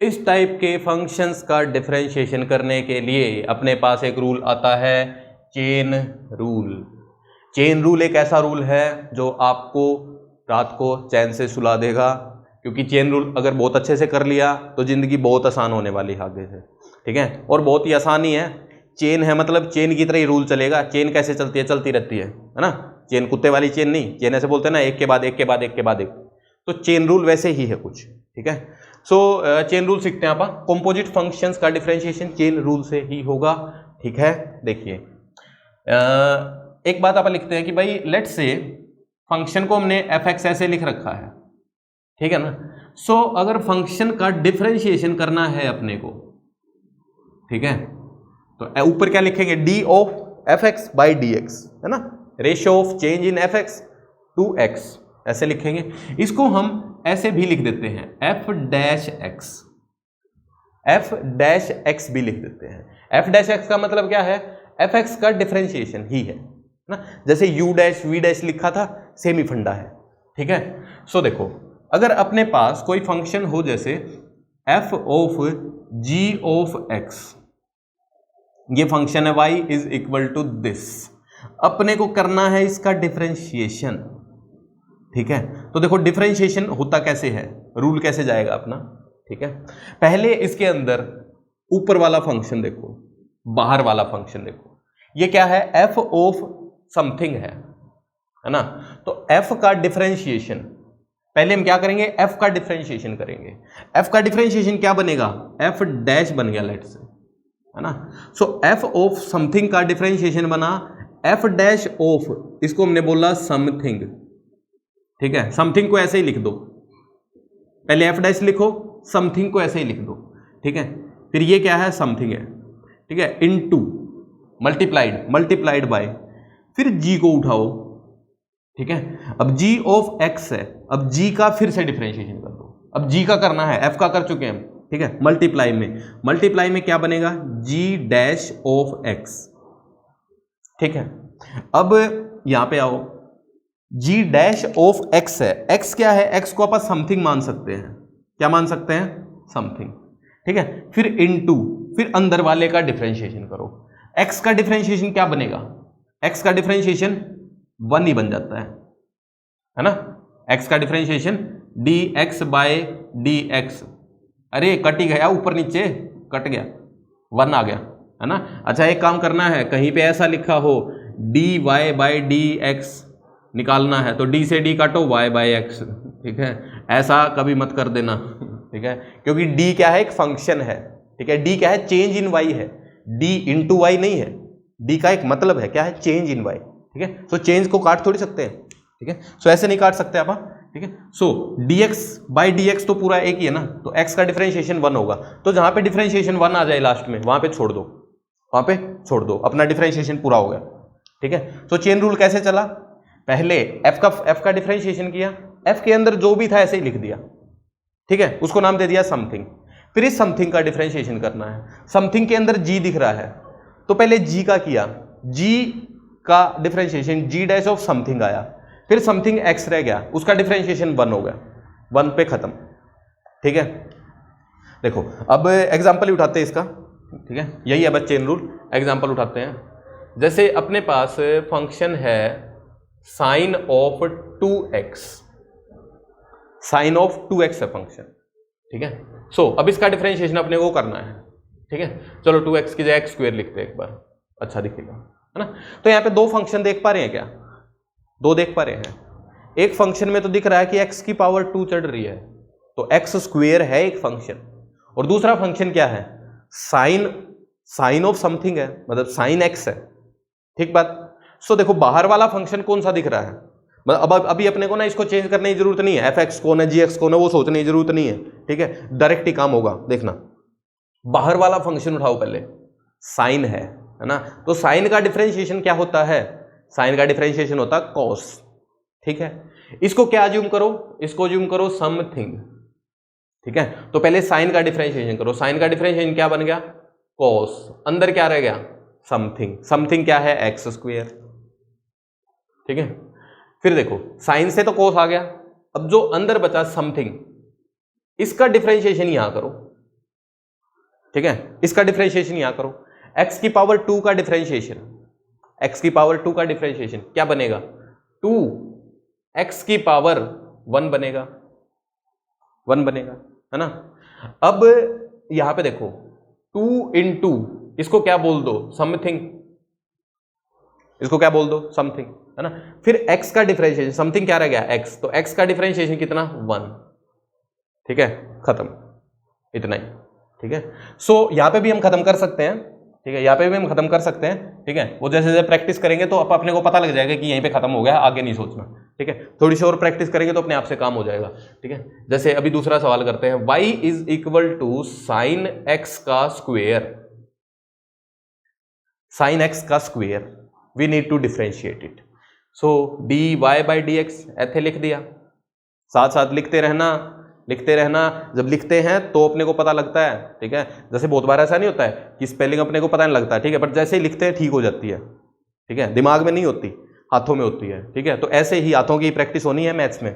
इस टाइप के फंक्शंस का डिफरेंशिएशन करने के लिए अपने पास एक रूल आता है, चेन रूल। चेन रूल एक ऐसा रूल है जो आपको रात को चैन से सुला देगा, क्योंकि चेन रूल अगर बहुत अच्छे से कर लिया तो जिंदगी बहुत आसान होने वाली है आगे से, ठीक है। और बहुत ही आसान ही है, चेन है मतलब चेन की तरह ही रूल चलेगा। चेन कैसे चलती है, चलती रहती है ना। चेन कुत्ते वाली चेन नहीं, चेन ऐसे बोलते हैं ना, एक के बाद एक के बाद एक के बाद एक। तो चेन रूल वैसे ही है कुछ, ठीक है। सो चेन रूल सीखते हैं आप। कंपोजिट फंक्शंस का डिफरेंशिएशन चेन रूल से ही होगा, ठीक है। देखिए एक बात आप लिखते हैं कि भाई लेट्स से फंक्शन को हमने एफ एक्स ऐसे लिख रखा है, ठीक है ना। सो अगर फंक्शन का डिफरेंशिएशन करना है अपने को, ठीक है, तो ऊपर क्या लिखेंगे, d of F x by D x, है ना, ratio of change in f x to x, ऐसे लिखेंगे। इसको हम ऐसे भी लिख देते हैं, f dash x, f dash x भी लिख देते हैं। एफ डैश एक्स का मतलब क्या है, एफ एक्स का डिफरेंशिएशन ही है ना। जैसे यू डैश वी डैश लिखा था, सेम ही फंडा है, ठीक है। सो देखो, अगर अपने पास कोई फंक्शन हो जैसे f of g of x, ये फंक्शन है y is equal to this, अपने को करना है इसका डिफरेंशिएशन, ठीक है। तो देखो डिफरेंशिएशन होता कैसे है, रूल कैसे जाएगा अपना, ठीक है। पहले इसके अंदर ऊपर वाला फंक्शन देखो, बाहर वाला फंक्शन देखो, ये क्या है, एफ ऑफ समथिंग है ना। तो एफ का डिफरेंशिएशन पहले हम क्या करेंगे, एफ का डिफरेंशिएशन करेंगे। एफ का डिफरेंशिएशन क्या बनेगा, एफ डैश बन गया लेट से, है ना। सो एफ ऑफ समथिंग का डिफरेंशिएशन बना एफ डैश ऑफ, इसको हमने बोला समथिंग, ठीक है। समथिंग को ऐसे ही लिख दो, पहले एफ डैश लिखो, समथिंग को ऐसे ही लिख दो, ठीक है। फिर ये क्या है, समथिंग है, ठीक है, इनटू मल्टीप्लाइड बाय, फिर जी को उठाओ, ठीक है। अब जी ऑफ एक्स है, अब जी का फिर से डिफरेंशिएशन कर दो। अब जी का करना है, एफ का कर चुके हैं, ठीक है। मल्टीप्लाई में क्या बनेगा, जी डैश ऑफ एक्स, ठीक है। अब यहां पे आओ, जी डैश ऑफ एक्स है, एक्स क्या है, एक्स को अपन समथिंग मान सकते हैं, क्या मान सकते हैं, समथिंग, ठीक है। फिर इनटू, फिर अंदर वाले का डिफरेंशिएशन करो। एक्स का डिफरेंशिएशन क्या बनेगा, एक्स का डिफरेंशिएशन 1 ही बन जाता है ना। एक्स का differentiation d x by d x, अरे कट ही गया, ऊपर नीचे कट गया, 1 आ गया, है ना। अच्छा एक काम करना है, कहीं पे ऐसा लिखा हो d y by D x निकालना है, तो डी से डी काटो, वाई बाई एक्स, ठीक है। ऐसा कभी मत कर देना, ठीक है, क्योंकि डी क्या है, एक फंक्शन है, ठीक है। डी क्या है, चेंज इन वाई है, डी इंटू वाई नहीं है। डी का एक मतलब है, क्या है, चेंज इन वाई, ठीक है। सो चेंज को काट थोड़ी सकते हैं, ठीक है। सो ऐसे नहीं काट सकते आप, ठीक है। सो dx बाई dx तो पूरा एक ही है ना, तो x का डिफरेंशिएशन 1 होगा, तो जहां पे डिफरेंशिएशन 1 आ जाए लास्ट में, वहां पे छोड़ दो, वहां पे छोड़ दो, अपना डिफरेंशिएशन पूरा हो गया। ठीक है, तो चेन रूल कैसे चला, पहले एफ का डिफरेंशिएशन किया, एफ के अंदर जो भी था ऐसे ही लिख दिया। ठीक है, उसको नाम दे दिया समथिंग। फिर इस समथिंग का डिफरेंशिएशन करना है। समथिंग के अंदर जी दिख रहा है तो पहले जी का किया, जी का differentiation G dash of something आया, फिर समथिंग एक्स रह गया, उसका डिफरेंशिएशन 1 हो गया, 1 पे खत्म। ठीक है, देखो अब एग्जांपल ही उठाते हैं इसका। ठीक है, यही है बस चेन रूल। एग्जांपल उठाते हैं, जैसे अपने पास फंक्शन है sine of 2x, sine of 2x है फंक्शन। ठीक है, सो अब इसका डिफरेंशिएशन अपने को करना है। ठीक है, चलो 2x की जगह x² लिखते हैं एक बार, अच्छा दिखेगा, है ना। तो यहाँ पे दो फंक्शन देख पा रहे हैं क्या, दो देख पा रहे हैं। एक फंक्शन में तो दिख रहा है कि x की पावर 2 चढ़ रही है, तो x² है एक फंक्शन, और दूसरा फंक्शन क्या है, साइन ऑफ समथिंग है, मतलब साइन x है। ठीक बात। सो देखो बाहर वाला फंक्शन कौन सा दिख रहा है, मतलब अब अभी अपने को ना इसको चेंज करने की जरूरत नहीं है, fx कौन है gx कौन है वो सोचने की जरूरत नहीं है। ठीक है, डायरेक्ट ही काम होगा। देखना, बाहर वाला फंक्शन उठाओ पहले, साइन है ना, तो साइन का डिफरेंशिएशन क्या होता है, साइन का डिफरेंशिएशन होता है कॉस। ठीक है, इसको क्या अज्यूम करो, इसको अज्यूम करो समथिंग। ठीक है, तो पहले साइन का डिफरेंशिएशन करो, साइन का डिफरेंशिएशन क्या बन गया, कॉस, अंदर क्या रह गया, समथिंग, समथिंग क्या है, x²। ठीक है, फिर देखो साइन से तो कॉस आ गया, अब जो अंदर बचा समथिंग, इसका डिफरेंशिएशन यहां करो। ठीक है, इसका डिफरेंशिएशन यहां करो, x की पावर 2 का डिफरेंशिएशन, x की पावर 2 का डिफरेंशिएशन क्या बनेगा, 2x की पावर 1 बनेगा, 1 बनेगा, है ना। अब यहां पे देखो 2 into, इसको क्या बोल दो, समथिंग, इसको क्या बोल दो, समथिंग, है ना। फिर x का डिफरेंशिएशन, समथिंग क्या रह गया, x, तो x का डिफरेंशिएशन कितना, 1। ठीक है, खत्म, इतना ही। ठीक है, सो यहां पे भी हम खत्म कर सकते हैं। ठीक है, यहां पे भी हम खत्म कर सकते हैं। ठीक है, वो जैसे जैसे प्रैक्टिस करेंगे तो अपने को पता लग जाएगा कि यहीं पे खत्म हो गया, आगे नहीं सोचना। ठीक है, थोड़ी सी और प्रैक्टिस करेंगे तो अपने आप से काम हो जाएगा। ठीक है, जैसे अभी दूसरा सवाल करते हैं, y is equal to sine x का स्क्वेयर, साइन x का square, we need to differentiate it, so dy by dx ऐसे लिख दिया, साथ साथ लिखते रहना, लिखते रहना। जब लिखते हैं तो अपने को पता लगता है। ठीक है, जैसे बहुत बार ऐसा नहीं होता है कि स्पेलिंग अपने को पता नहीं लगता। ठीक है, बट जैसे ही लिखते हैं ठीक हो जाती है। ठीक है, दिमाग में नहीं होती, हाथों में होती है। ठीक है, तो ऐसे ही हाथों की प्रैक्टिस होनी है मैथ्स में,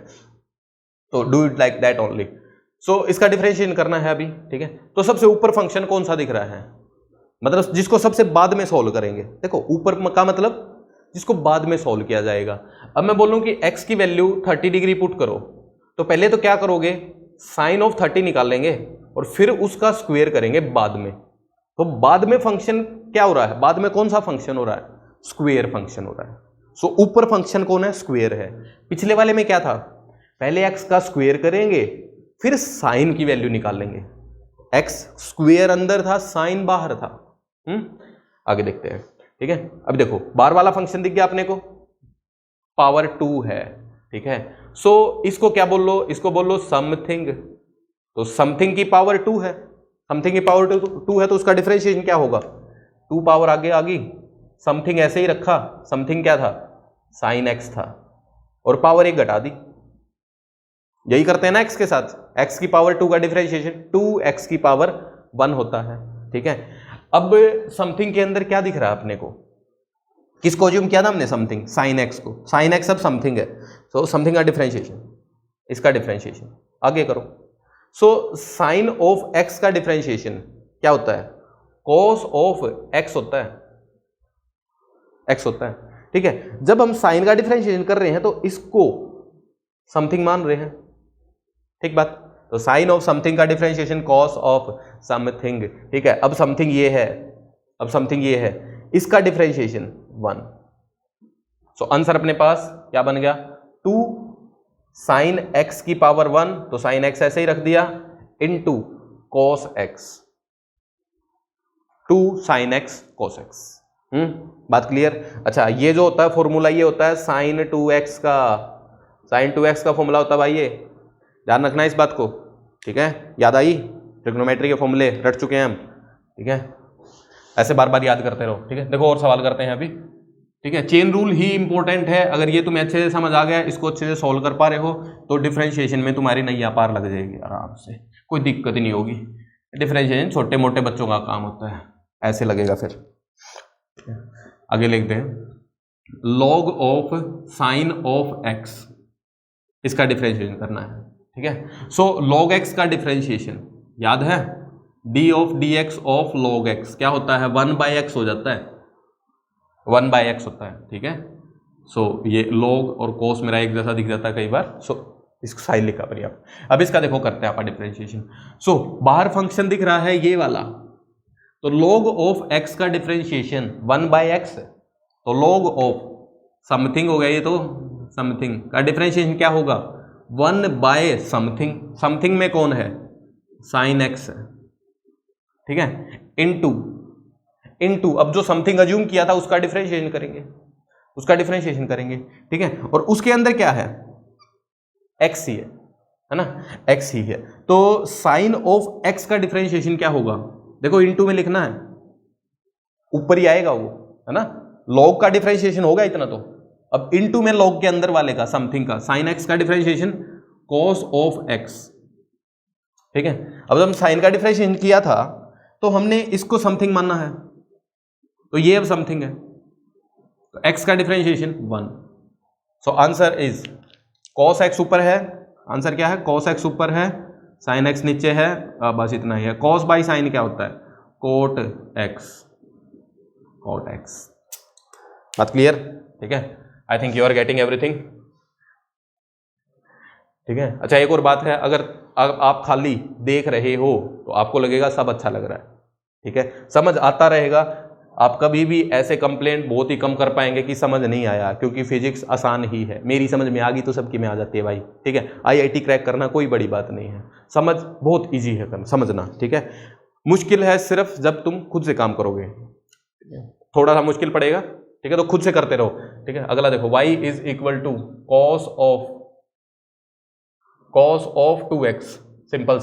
तो do it like that only. So इसका डिफरेंशिएशन करना है अभी। ठीक है, तो सबसे ऊपर फंक्शन कौन सा दिख रहा है, मतलब जिसको सबसे बाद में सॉल्व करेंगे। देखो ऊपर का मतलब जिसको बाद में सॉल्व किया जाएगा। अब मैं बोलूं कि x की वैल्यू 30 डिग्री पुट करो, तो पहले तो क्या करोगे, साइन ऑफ 30 निकाल लेंगे और फिर उसका स्क्वायर करेंगे बाद में। तो बाद में फंक्शन क्या हो रहा है, बाद में कौन सा फंक्शन हो रहा है, स्क्वायर फंक्शन हो रहा है। सो ऊपर फंक्शन कौन है, स्क्वायर है। पिछले वाले में क्या था, पहले x का स्क्वायर करेंगे फिर साइन की वैल्यू निकाल लेंगे। x स्क्वायर अंदर था, साइन बाहर था। आगे देखते हैं। ठीक है, अब देखो बाहर वाला फंक्शन दिख गया अपने को, पावर 2 है। ठीक है, सो इसको क्या बोल लो, इसको बोल लो समथिंग। तो समथिंग की पावर 2 है, समथिंग की पावर 2 है, तो उसका डिफरेंशिएशन क्या होगा, 2 पावर आगे आ गई, समथिंग ऐसे ही रखा, समथिंग क्या था, साइन x था, और पावर 1 घटा दी। यही करते हैं ना x के साथ, x की पावर 2 का डिफरेंशिएशन 2x की पावर 1 होता है। ठीक है, अब समथिंग के अंदर क्या दिख रहा है अपने को, किसको अज्यूम किया था हमने, समथिंग, साइन x को, साइन x अब समथिंग है, सो समथिंग का डिफरेंशिएशन, इसका डिफरेंशिएशन आगे करो। सो साइन ऑफ x का डिफरेंशिएशन क्या होता है, कॉस ऑफ x होता है, x होता है। ठीक है, जब हम साइन का डिफरेंशिएशन कर रहे हैं तो इसको समथिंग मान रहे हैं। ठीक बात, तो साइन ऑफ समथिंग का डिफरेंशिएशन कॉस ऑफ समथिंग। ठीक है, अब समथिंग ये है, अब समथिंग ये है, इसका डिफरेंशिएशन 1। सो आंसर अपने पास क्या बन गया, 2 साइन x की पावर 1, तो साइन x ऐसे ही रख दिया, into cos x, 2 sine x cos x। बात क्लियर। अच्छा, ये जो होता है फॉर्मूला, ये होता है साइन 2x का, साइन 2x का फॉर्मूला होता है भाई, ये ध्यान रखना इस बात को। ठीक है, याद आई, ट्रिग्नोमेट्री के फॉर्मूले रट चुके हैं हम। ठीक है, ऐसे बार बार याद करते रहो, ठीक है। देखो और सवाल करते हैं अभी, ठीक है। चेन रूल ही इंपॉर्टेंट है, अगर ये तुम्हें अच्छे से समझ आ गया, इसको अच्छे से सॉल्व कर पा रहे हो तो डिफरेंशिएशन में तुम्हारी नैया पार लग जाएगी आराम से, कोई दिक्कत ही नहीं होगी। डिफरेंशिएशन छोटे मोटे बच्चों का काम होता है, ऐसे लगेगा। फिर आगे लिखते हैं log of sine of x, इसका डिफरेंशिएशन करना है, ठीक है। सो log x का डिफरेंशिएशन याद है, d of dx of log x क्या होता है, 1/x हो जाता है, 1/x होता है, ठीक है। सो ये log और cos मेरा एक जैसा दिख जाता है कई बार, सो इसको साइन लिखा पड़ी आप। अब इसका देखो करते हैं आप डिफरेंशिएशन। सो बाहर फंक्शन दिख रहा है ये वाला, तो log ऑफ x का डिफरेंशिएशन 1/x है, तो log ऑफ समथिंग हो गया, ये तो समथिंग का डिफरेंशिएशन क्या होगा, 1/समथिंग, समथिंग में कौन है, साइन x है, ठीक है, इनटू अब जो समथिंग अज्यूम किया था उसका डिफरेंशिएशन करेंगे, उसका डिफरेंशिएशन करेंगे, ठीक है। और उसके अंदर क्या है, x ही है ना, x ही है, तो साइन ऑफ x का डिफरेंशिएशन क्या होगा, देखो इनटू में लिखना है, ऊपर ही आएगा वो, है ना। log का डिफरेंशिएशन होगा इतना, तो अब इनटू में log के अंदर वाले का समथिंग का साइन x का डिफरेंशिएशन cos ऑफ x, ठीक है। अब जब हम साइन का डिफरेंशिएशन किया था तो हमने इसको समथिंग मानना है, तो ये अब समथिंग है, तो x का differentiation 1। So answer is cos x ऊपर है, आंसर क्या है, cos x ऊपर है, sin x नीचे है, बस इतना ही है। cos बाई साइन क्या होता है, cot x, cot x। बात क्लियर, ठीक है। I think you are getting everything, ठीक है। अच्छा एक और बात है, अगर आप खाली देख रहे हो तो आपको लगेगा सब अच्छा लग रहा है, ठीक है, समझ आता रहेगा। आप कभी भी ऐसे कंप्लेंट बहुत ही कम कर पाएंगे कि समझ नहीं आया, क्योंकि फिजिक्स आसान ही है, मेरी समझ में आ गई तो सबकी में आ जाती है भाई, ठीक है। IIT क्रैक करना कोई बड़ी बात नहीं है, समझ बहुत ईजी है समझना, ठीक है। मुश्किल है सिर्फ जब तुम खुद से काम करोगे, थोड़ा सा मुश्किल पड़ेगा, ठीक है, तो खुद से करते रहो, ठीक है। अगला देखो, y is equal to cos of 2x, simple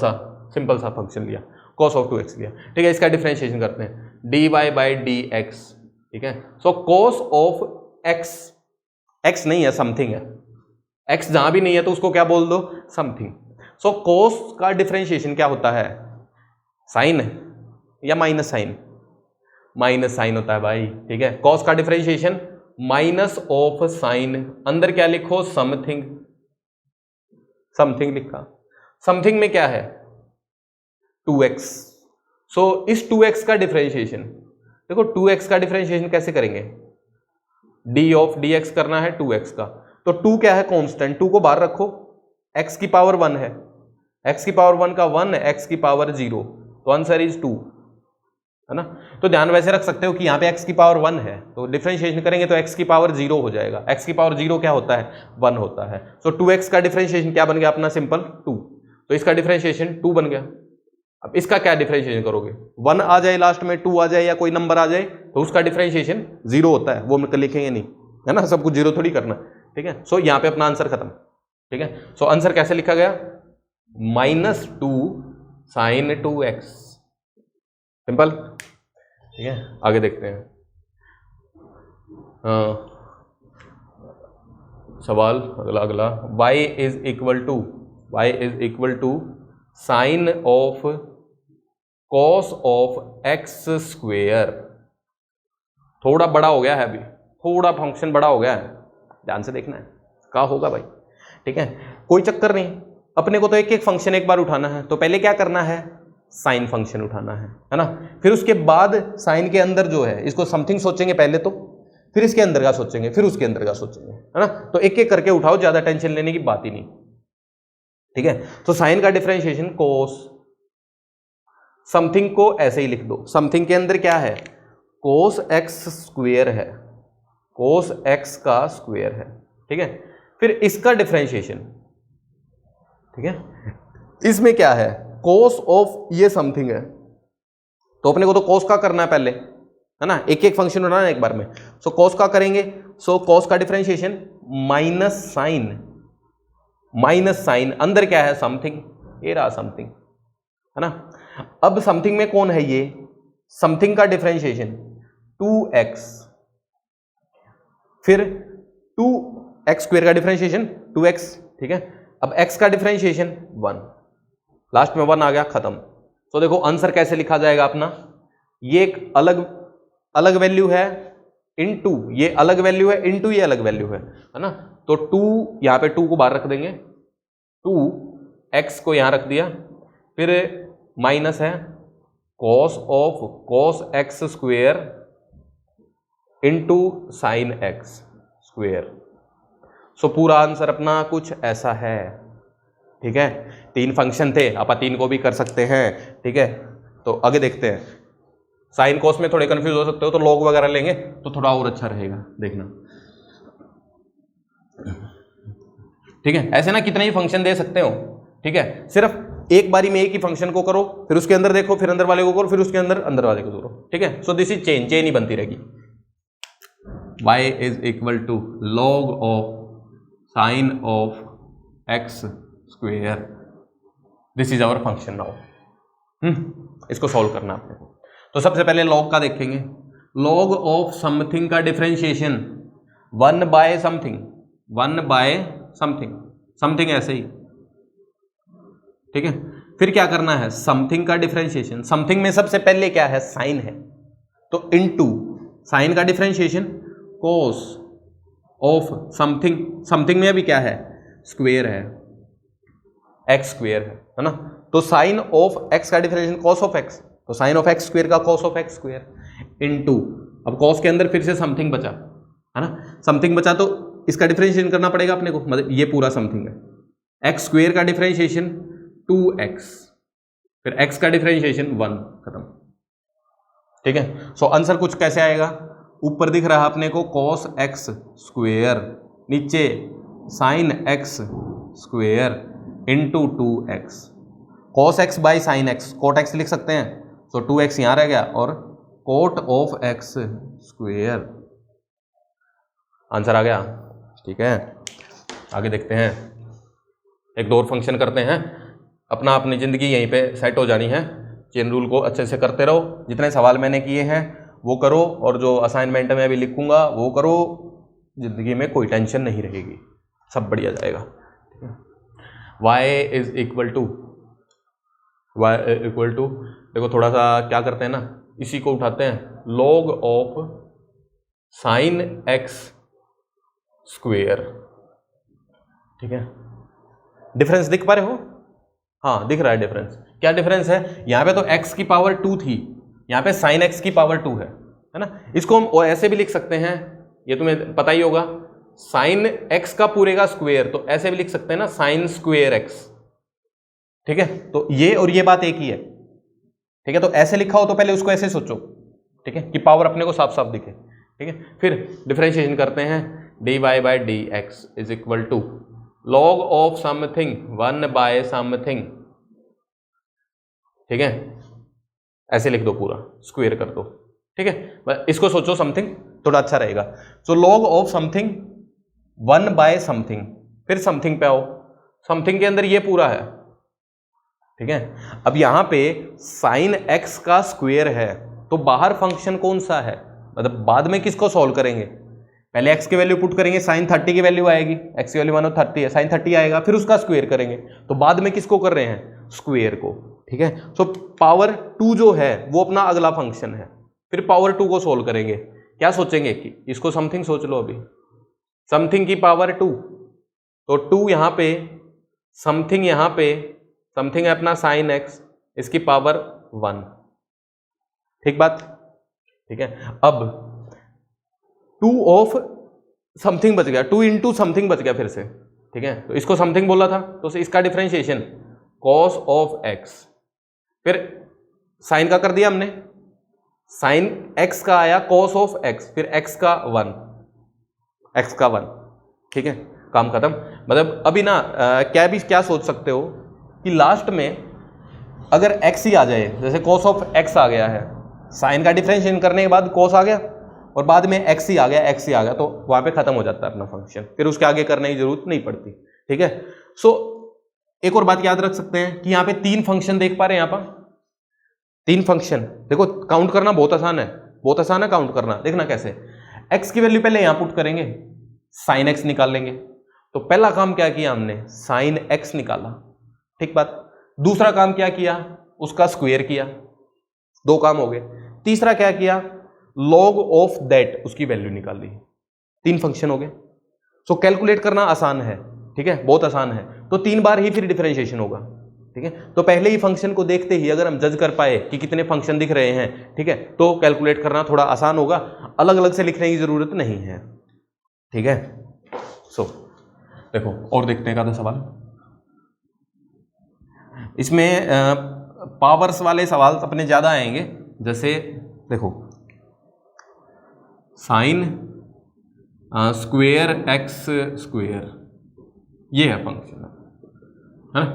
सा फंक्शन लिया, cos ऑफ 2x लिया, ठीक है। इसका डिफरेंशिएशन करते हैं, dy बाई dx, ठीक है। सो cos ऑफ x नहीं है, समथिंग है, x जहां भी नहीं है तो उसको क्या बोल दो, समथिंग। सो cos का डिफरेंशिएशन क्या होता है, साइन या माइनस साइन, माइनस साइन होता है भाई, ठीक है। cos का डिफरेंशिएशन माइनस ऑफ साइन, अंदर क्या लिखो, समथिंग लिखा, समथिंग में क्या है 2x। सो इस 2x का डिफरेंशिएशन देखो, 2x का डिफरेंशिएशन कैसे करेंगे, d ऑफ dx करना है 2x का, तो 2 क्या है, कांस्टेंट, 2 को बाहर रखो, x की पावर 1 है, x की पावर 1 का 1 है, x की पावर 0, तो आंसर इज 2, है ना। तो ध्यान वैसे रख सकते हो कि यहाँ पे x की पावर 1 है, तो डिफरेंशिएशन करेंगे तो x की पावर 0 हो जाएगा, x की पावर 0 क्या होता है, 1 होता है। सो 2x का डिफरेंशिएशन क्या बन गया अपना, सिंपल 2, तो इसका डिफरेंशिएशन 2 बन गया। अब इसका क्या डिफरेंशिएशन करोगे, 1 आ जाए लास्ट में, 2 आ जाए या कोई नंबर आ जाए, तो उसका डिफरेंशिएशन 0 होता है, वो हम लिखेंगे नहीं, है ना, सब कुछ 0 थोड़ी करना, ठीक है। सो यहाँ पे अपना आंसर खत्म, ठीक है। सो आंसर कैसे लिखा गया, -2 sin 2x, सिंपल, ठीक है। आगे देखते हैं सवाल अगला y is equal to sine of cos of x square. थोड़ा बड़ा हो गया है, अभी थोड़ा फंक्शन बड़ा हो गया है, ध्यान से देखना है क्या होगा भाई, ठीक है। कोई चक्कर नहीं, अपने को तो एक एक फंक्शन एक बार उठाना है, तो पहले क्या करना है, साइन फंक्शन उठाना है ना। फिर उसके बाद साइन के अंदर जो है इसको समथिंग सोचेंगे पहले, तो फिर इसके अंदर का सोचेंगे, फिर उसके अंदर का सोचेंगे, है ना। तो एक एक करके उठाओ, ज्यादा टेंशन लेने की बात ही नहीं, ठीक है। तो साइन का डिफरेंशिएशन कोस, समथिंग को ऐसे ही लिख दो, समथिंग के अंदर क्या है, कोस एक्स स्क्वेयर है, कोस एक्स का स्क्वेयर है, ठीक है। फिर इसका डिफरेंशिएशन, ठीक है, इसमें क्या है, कोस ऑफ ये समथिंग है, तो अपने को तो कोस का करना है पहले, है ना, एक एक फंक्शन उठाना है एक बार में। सो कोस का करेंगे, सो कोस का डिफरेंशिएशन माइनस साइन, अंदर क्या है, समथिंग, ये रहा समथिंग, है ना। अब समथिंग में कौन है, ये समथिंग का डिफरेंशिएशन 2x, फिर 2x स्क्वायर का डिफरेंशिएशन 2x, ठीक है। अब x का डिफरेंशिएशन 1, लास्ट में 1 आ गया, खत्म। तो देखो आंसर कैसे लिखा जाएगा अपना, ये एक अलग वैल्यू है इनटू ये अलग वैल्यू है इनटू ये अलग वैल्यू है ना। तो 2 यहां पे 2 को बाहर रख देंगे, 2x को यहां रख दिया, फिर माइनस है cos of cos x square into sine x square. So पूरा आंसर अपना कुछ ऐसा है, ठीक है। 3 फंक्शन थे, आप 3 को भी कर सकते हैं, ठीक है। तो आगे देखते हैं। साइन कॉस में थोड़े कंफ्यूज हो सकते हो, तो लॉग वगैरह लेंगे तो थोड़ा और अच्छा रहेगा, देखना, ठीक है। ऐसे ना कितने ही फंक्शन दे सकते हो, ठीक है। सिर्फ एक बारी में एक ही फंक्शन को करो, फिर उसके अंदर देखो, फिर अंदर वाले को करो, फिर उसके अंदर वाले को करो, ठीक है। सो दिस इज चेन ही बनती रहेगी। y is equal to log of sine of x square, this is our function now. इसको सॉल्व करना आपने। तो सबसे पहले log का देखेंगे। log ऑफ समथिंग का differentiation 1 by something, 1 by something, something ऐसे ही, ठीक है। फिर क्या करना है, समथिंग का डिफरेंशिएशन, समथिंग में सबसे पहले क्या है, साइन है, तो इनटू साइन का differentiation cos of something, something में अभी क्या है, स्क्वेयर है, x स्क्वेयर है ना। तो साइन ऑफ x का डिफरेंशिएशन cos ऑफ x, तो साइन ऑफ x स्क्वेयर का cos of x square into, अब cos के अंदर फिर से समथिंग बचा है ना, समथिंग बचा तो इसका डिफरेंशिएशन करना पड़ेगा अपने को, मतलब ये पूरा समथिंग है, x स्क्वेयर का डिफरेंशिएशन 2x, फिर x का डिफरेंशिएशन 1, खत्म, ठीक है। सो आंसर कुछ कैसे आएगा, ऊपर दिख रहा है अपने को cos x स्क्वेयर, नीचे sin x square into 2x, cos x by sin x, cot x लिख सकते हैं, तो 2x यहां रह गया और cot of x square, answer आ गया, ठीक है। आगे देखते हैं, एक दो और फंक्शन करते हैं, अपना अपनी ज़िंदगी यहीं पे सेट हो जानी है। चेन रूल को अच्छे से करते रहो, जितने सवाल मैंने किए हैं वो करो, और जो असाइनमेंट में अभी लिखूंगा वो करो, ज़िंदगी में कोई टेंशन नहीं रहेगी, सब बढ़िया जाएगा। y इज इक्वल टू देखो थोड़ा सा क्या करते हैं ना, इसी को उठाते हैं, log of sign x square, ठीक है। डिफरेंस दिख पा रहे हो, हाँ दिख रहा है डिफरेंस। क्या डिफरेंस है, यहाँ पे तो x की पावर 2 थी, यहाँ पे साइन x की पावर 2 है ना। इसको हम ऐसे भी लिख सकते हैं, ये तुम्हें पता ही होगा, साइन x का पूरे का स्क्वेयर, तो ऐसे भी लिख सकते हैं ना, साइन स्क्वेयर x, ठीक है। तो ये और ये बात एक ही है, ठीक है। तो ऐसे लिखा हो तो पहले उसको ऐसे सोचो, ठीक है, कि पावर अपने को साफ साफ दिखे, ठीक है। फिर डिफरेंशिएशन करते हैं, dy by D x is equal to log of something 1 by something, ठीक है, ऐसे लिख दो, पूरा स्क्वायर कर दो, ठीक है। इसको सोचो समथिंग, थोड़ा अच्छा रहेगा। So log of something 1 by something, फिर समथिंग पे आओ, समथिंग के अंदर ये पूरा है, ठीक है। अब यहां पे साइन x का स्क्वायर है, तो बाहर फंक्शन कौन सा है, मतलब बाद में किसको सॉल्व करेंगे, पहले x की वैल्यू पुट करेंगे, साइन 30 की वैल्यू आएगी, x की वैल्यू मानो 30 है, साइन 30 आएगा, फिर उसका स्क्वायर करेंगे, तो बाद में किसको कर रहे हैं, स्क्वायर को, ठीक है। सो पावर 2 जो है वो अपना अगला फंक्शन है, फिर पावर 2 को सोल्व करेंगे, क्या सोचेंगे कि इसको समथिंग सोच लो, अभी समथिंग की पावर 2, तो 2 यहाँ पे, समथिंग यहाँ पे, समथिंग है अपना साइन x, इसकी पावर 1, ठीक बात, ठीक है। अब 2 ऑफ समथिंग बच गया, 2 इंटू समथिंग बच गया फिर से, ठीक है। तो इसको समथिंग बोला था, तो इसका डिफरेंशिएशन cos ऑफ x, फिर साइन का कर दिया हमने, साइन x का आया cos ऑफ x, फिर x का 1, ठीक है, काम खत्म। मतलब अभी ना क्या सोच सकते हो कि लास्ट में अगर x ही आ जाए, जैसे cos ऑफ x आ गया है, साइन का डिफरेंशिएशन करने के बाद cos आ गया और बाद में x ही आ गया, तो वहां पे खत्म हो जाता है अपना फंक्शन, फिर उसके आगे करने की जरूरत नहीं पड़ती, ठीक है। सो एक और बात याद रख सकते हैं कि यहाँ पे 3 फंक्शन देख पा रहे हैं, यहाँ पर तीन फंक्शन, देखो काउंट करना बहुत आसान है, बहुत आसान है काउंट करना। देखना कैसे, x की वैल्यू पहले यहां पुट करेंगे, साइन x निकाल लेंगे। तो पहला काम क्या किया हमने, साइन x निकाला, ठीक बात। दूसरा काम क्या किया, उसका स्क्वायर किया, दो काम हो गए। तीसरा क्या किया, log ऑफ दैट, उसकी वैल्यू निकाल ली, तीन फंक्शन हो गए। सो कैलकुलेट करना आसान है, ठीक है, बहुत आसान है। तो 3 बार ही फिर डिफरेंशिएशन होगा, ठीक है। तो पहले ही फंक्शन को देखते ही अगर हम जज कर पाए कि कितने फंक्शन दिख रहे हैं, ठीक है, तो कैलकुलेट करना थोड़ा आसान होगा, अलग अलग से लिखने की जरूरत नहीं है, ठीक है। सो देखो और देखते हैं का सवाल, इसमें पावर्स वाले सवाल अपने ज्यादा आएंगे। जैसे देखो साइन स्क्वेयर एक्स स्क्वेयर, ये है फंक्शन, है ना।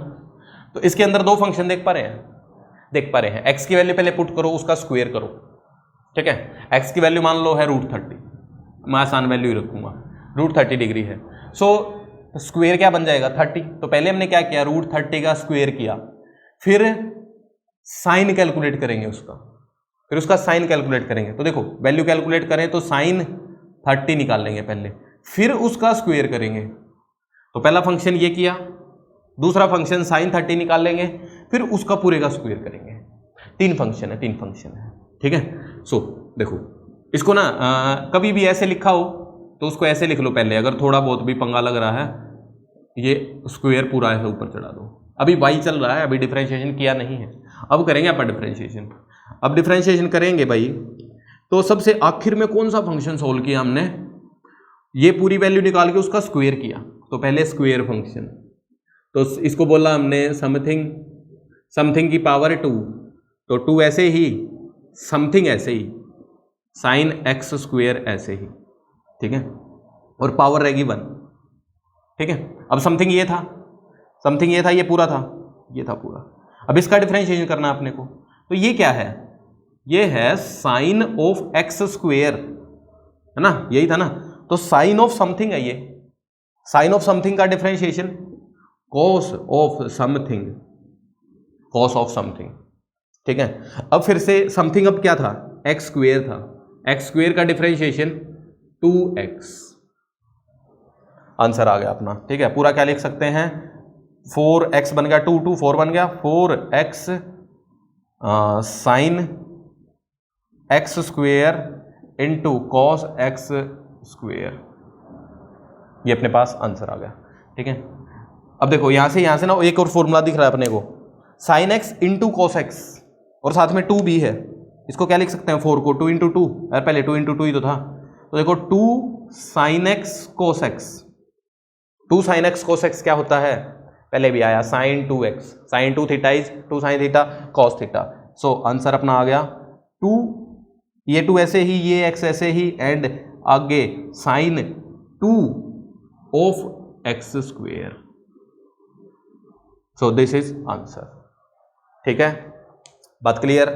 तो इसके अंदर दो फंक्शन देख पा रहे हैं, एक्स की वैल्यू पहले पुट करो, उसका स्क्वायर करो, ठीक है। एक्स की वैल्यू मान लो है √30, मैं आसान वैल्यू ही रखूंगा, √30 डिग्री है। सो स्क्वायर क्या बन जाएगा 30। तो पहले हमने क्या किया, √30 का स्क्वायर किया, फिर साइन कैलकुलेट करेंगे उसका, फिर उसका साइन कैलकुलेट करेंगे। तो देखो वैल्यू कैलकुलेट करें तो साइन 30 निकाल लेंगे पहले, फिर उसका स्क्वायर करेंगे। तो पहला फंक्शन ये किया, दूसरा फंक्शन साइन 30 निकाल लेंगे, फिर उसका पूरे का स्क्वायर करेंगे। तीन फंक्शन है, ठीक है। सो देखो इसको ना कभी भी ऐसे लिखा हो तो उसको ऐसे लिख लो पहले, अगर थोड़ा बहुत भी पंगा लग रहा है, ये स्क्वायर पूरा है ऊपर चढ़ा दो। अभी y चल रहा है, अभी डिफरेंशिएशन किया नहीं है, अब करेंगे अपन डिफरेंशिएशन। अब डिफरेंशिएशन करेंगे भाई, तो सबसे आखिर में कौन सा फंक्शन सोल्व किया हमने, ये पूरी वैल्यू निकाल के उसका स्क्वायर किया। तो पहले स्क्वायर फंक्शन, तो इसको बोला हमने समथिंग की पावर 2, तो 2 ऐसे ही, समथिंग ऐसे ही, साइन एक्स स्क्वायर ऐसे ही, ठीक है, और पावर रहेगी 1, ठीक है। अब समथिंग ये था, ये पूरा था, ये था पूरा। अब इसका डिफरेंशिएशन करना अपने को, तो ये क्या है, ये है साइन ऑफ एक्स स्क्वायर, है ना, यही था ना। तो साइन ऑफ समथिंग है ये, साइन ऑफ समथिंग का डिफरेंशिएशन कॉस ऑफ समथिंग, ठीक है। अब फिर से समथिंग अब क्या था, एक्स स्क्वायर था, एक्स स्क्वायर का डिफरेंशिएशन 2x, आंसर आ गया अपना, ठीक है। पूरा क्या लिख सकते हैं, 4x बन गया, 2 4 बन गया, 4x sine x square into cos x square, ये अपने पास आंसर आ गया, ठीक है। अब देखो यहां से ना एक और फॉर्मूला दिख रहा है अपने को, sine x into cos x, और साथ में 2 भी है, इसको क्या लिख सकते हैं, 4 को 2 इंटू 2, यार पहले 2 इंटू 2 ही तो था। तो देखो 2 sine x cos x, 2 sine x cos x क्या होता है, पहले भी आया, sine 2x, sine 2 theta is 2 sine theta cos theta. So answer अपना आ गया 2, ये 2 ऐसे ही, ये x ऐसे ही, एंड आगे sine 2 of x square. So this is answer, ठीक है, बात clear,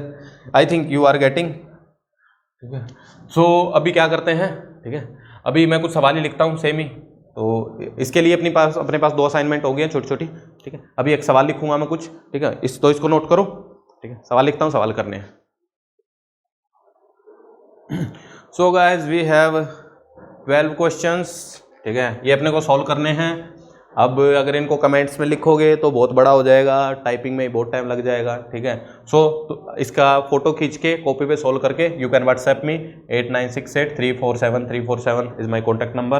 I think you are getting, ठीक है। सो अभी क्या करते हैं, ठीक है, अभी मैं कुछ सवाल ही लिखता हूँ सेम ही, तो इसके लिए अपने पास 2 असाइनमेंट हो गए हैं छोटी छोटी, ठीक है। अभी एक सवाल लिखूंगा मैं कुछ, ठीक है, इसको नोट करो, ठीक है, सवाल लिखता हूँ, सवाल करने हैं। So guys we have 12 questions, ठीक है, ये अपने को सॉल्व करने हैं। अब अगर इनको कमेंट्स में लिखोगे तो बहुत बड़ा हो जाएगा, टाइपिंग में ही बहुत टाइम लग जाएगा, ठीक है। सो तो इसका फोटो खींच के कॉपी पे सॉल्व करके you can WhatsApp me 8968347347 is my contact number,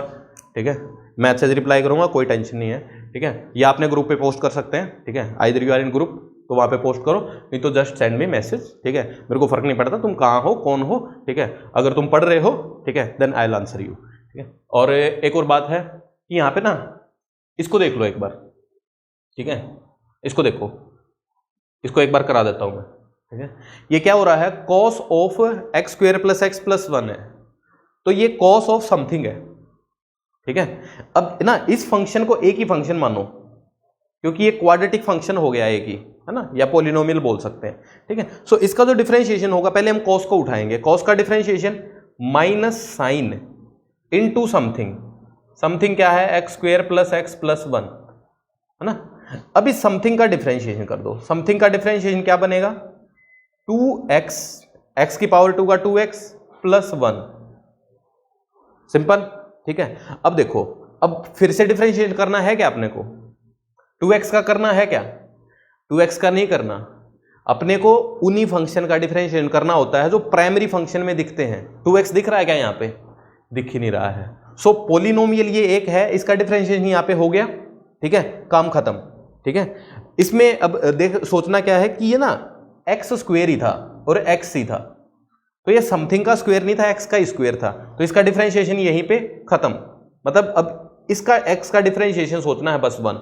ठीक है। मैं अच्छे से रिप्लाई करूंगा, कोई टेंशन नहीं है, ठीक है। या आपने ग्रुप पे पोस्ट कर सकते हैं, ठीक है, either you are in group तो वहाँ पे पोस्ट करो, नहीं तो जस्ट सेंड मी मैसेज, ठीक है, मेरे को फर्क नहीं पड़ता तुम कहाँ हो, कौन हो, ठीक है। अगर तुम पढ़ रहे हो, ठीक है, then I will answer you, ठीक है। और एक और बात है कि यहाँ पे ना इसको देख लो एक बार, ठीक है, इसको देखो, इसको एक बार करा देता हूं मैं, ठीक है। ये क्या हो रहा है, cos of x square plus x plus 1 है, तो ये कॉस ऑफ समथिंग है, ठीक है। अब ना इस फंक्शन को एक ही फंक्शन मानो, क्योंकि ये क्वाड्रेटिक फंक्शन हो गया एक ही, है ना, या पॉलिनोमियल बोल सकते हैं, ठीक है। सो इसका जो डिफरेंशिएशन होगा, पहले हम कॉस को उठाएंगे, कॉस का differentiation minus sine into something, something क्या है, x square plus x plus 1, है ना। अब इस समथिंग का डिफरेंशिएशन कर दो, समथिंग का डिफरेंशिएशन क्या बनेगा, 2x, x की पावर 2 का 2x प्लस 1, सिंपल। ठीक है, अब देखो, अब फिर से डिफरेंशिएट करना है क्या अपने को? 2x का करना है क्या? 2x का नहीं करना, अपने को उन्हीं फंक्शन का डिफरेंशिएट करना होता है जो प्राइमरी फंक्शन में दिखते हैं। 2x दिख रहा है क्या यहाँ पे? दिख ही नहीं रहा है। सो पोलिनोमियल ये एक है, इसका डिफरेंशिएशन यहाँ पे हो गया। ठीक है, काम खत्म। ठीक है, इसमें अब देख सोचना क्या है कि ये ना एक्स स्क्वेयर ही था और एक्स ही था, तो ये समथिंग का स्क्वायर नहीं था, एक्स का स्क्वायर था, तो इसका डिफरेंशिएशन यहीं पे खत्म। मतलब अब इसका एक्स का डिफरेंशिएशन सोचना है बस 1।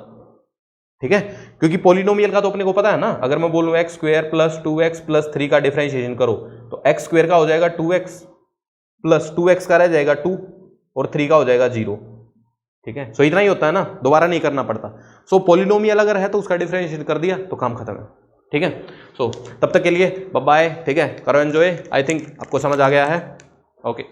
ठीक है, क्योंकि पॉलिनोमियल का तो अपने को पता है ना, अगर मैं बोलूं x square plus 2x plus 3 का डिफरेंशिएशन करो तो एक्स स्क्वायर का हो जाएगा 2x प्लस 2x का रह जाएगा 2 और 3 का हो जाएगा 0। ठीक है, सो इतना ही होता है ना, दोबारा नहीं करना पड़ता। सो पॉलिनोमियल अगर है तो उसका डिफरेंशिएशन कर दिया तो काम खत्म है। ठीक है, सो तब तक के लिए बाय बाय। ठीक है, करो एंजॉय, आई थिंक आपको समझ आ गया है। ओके।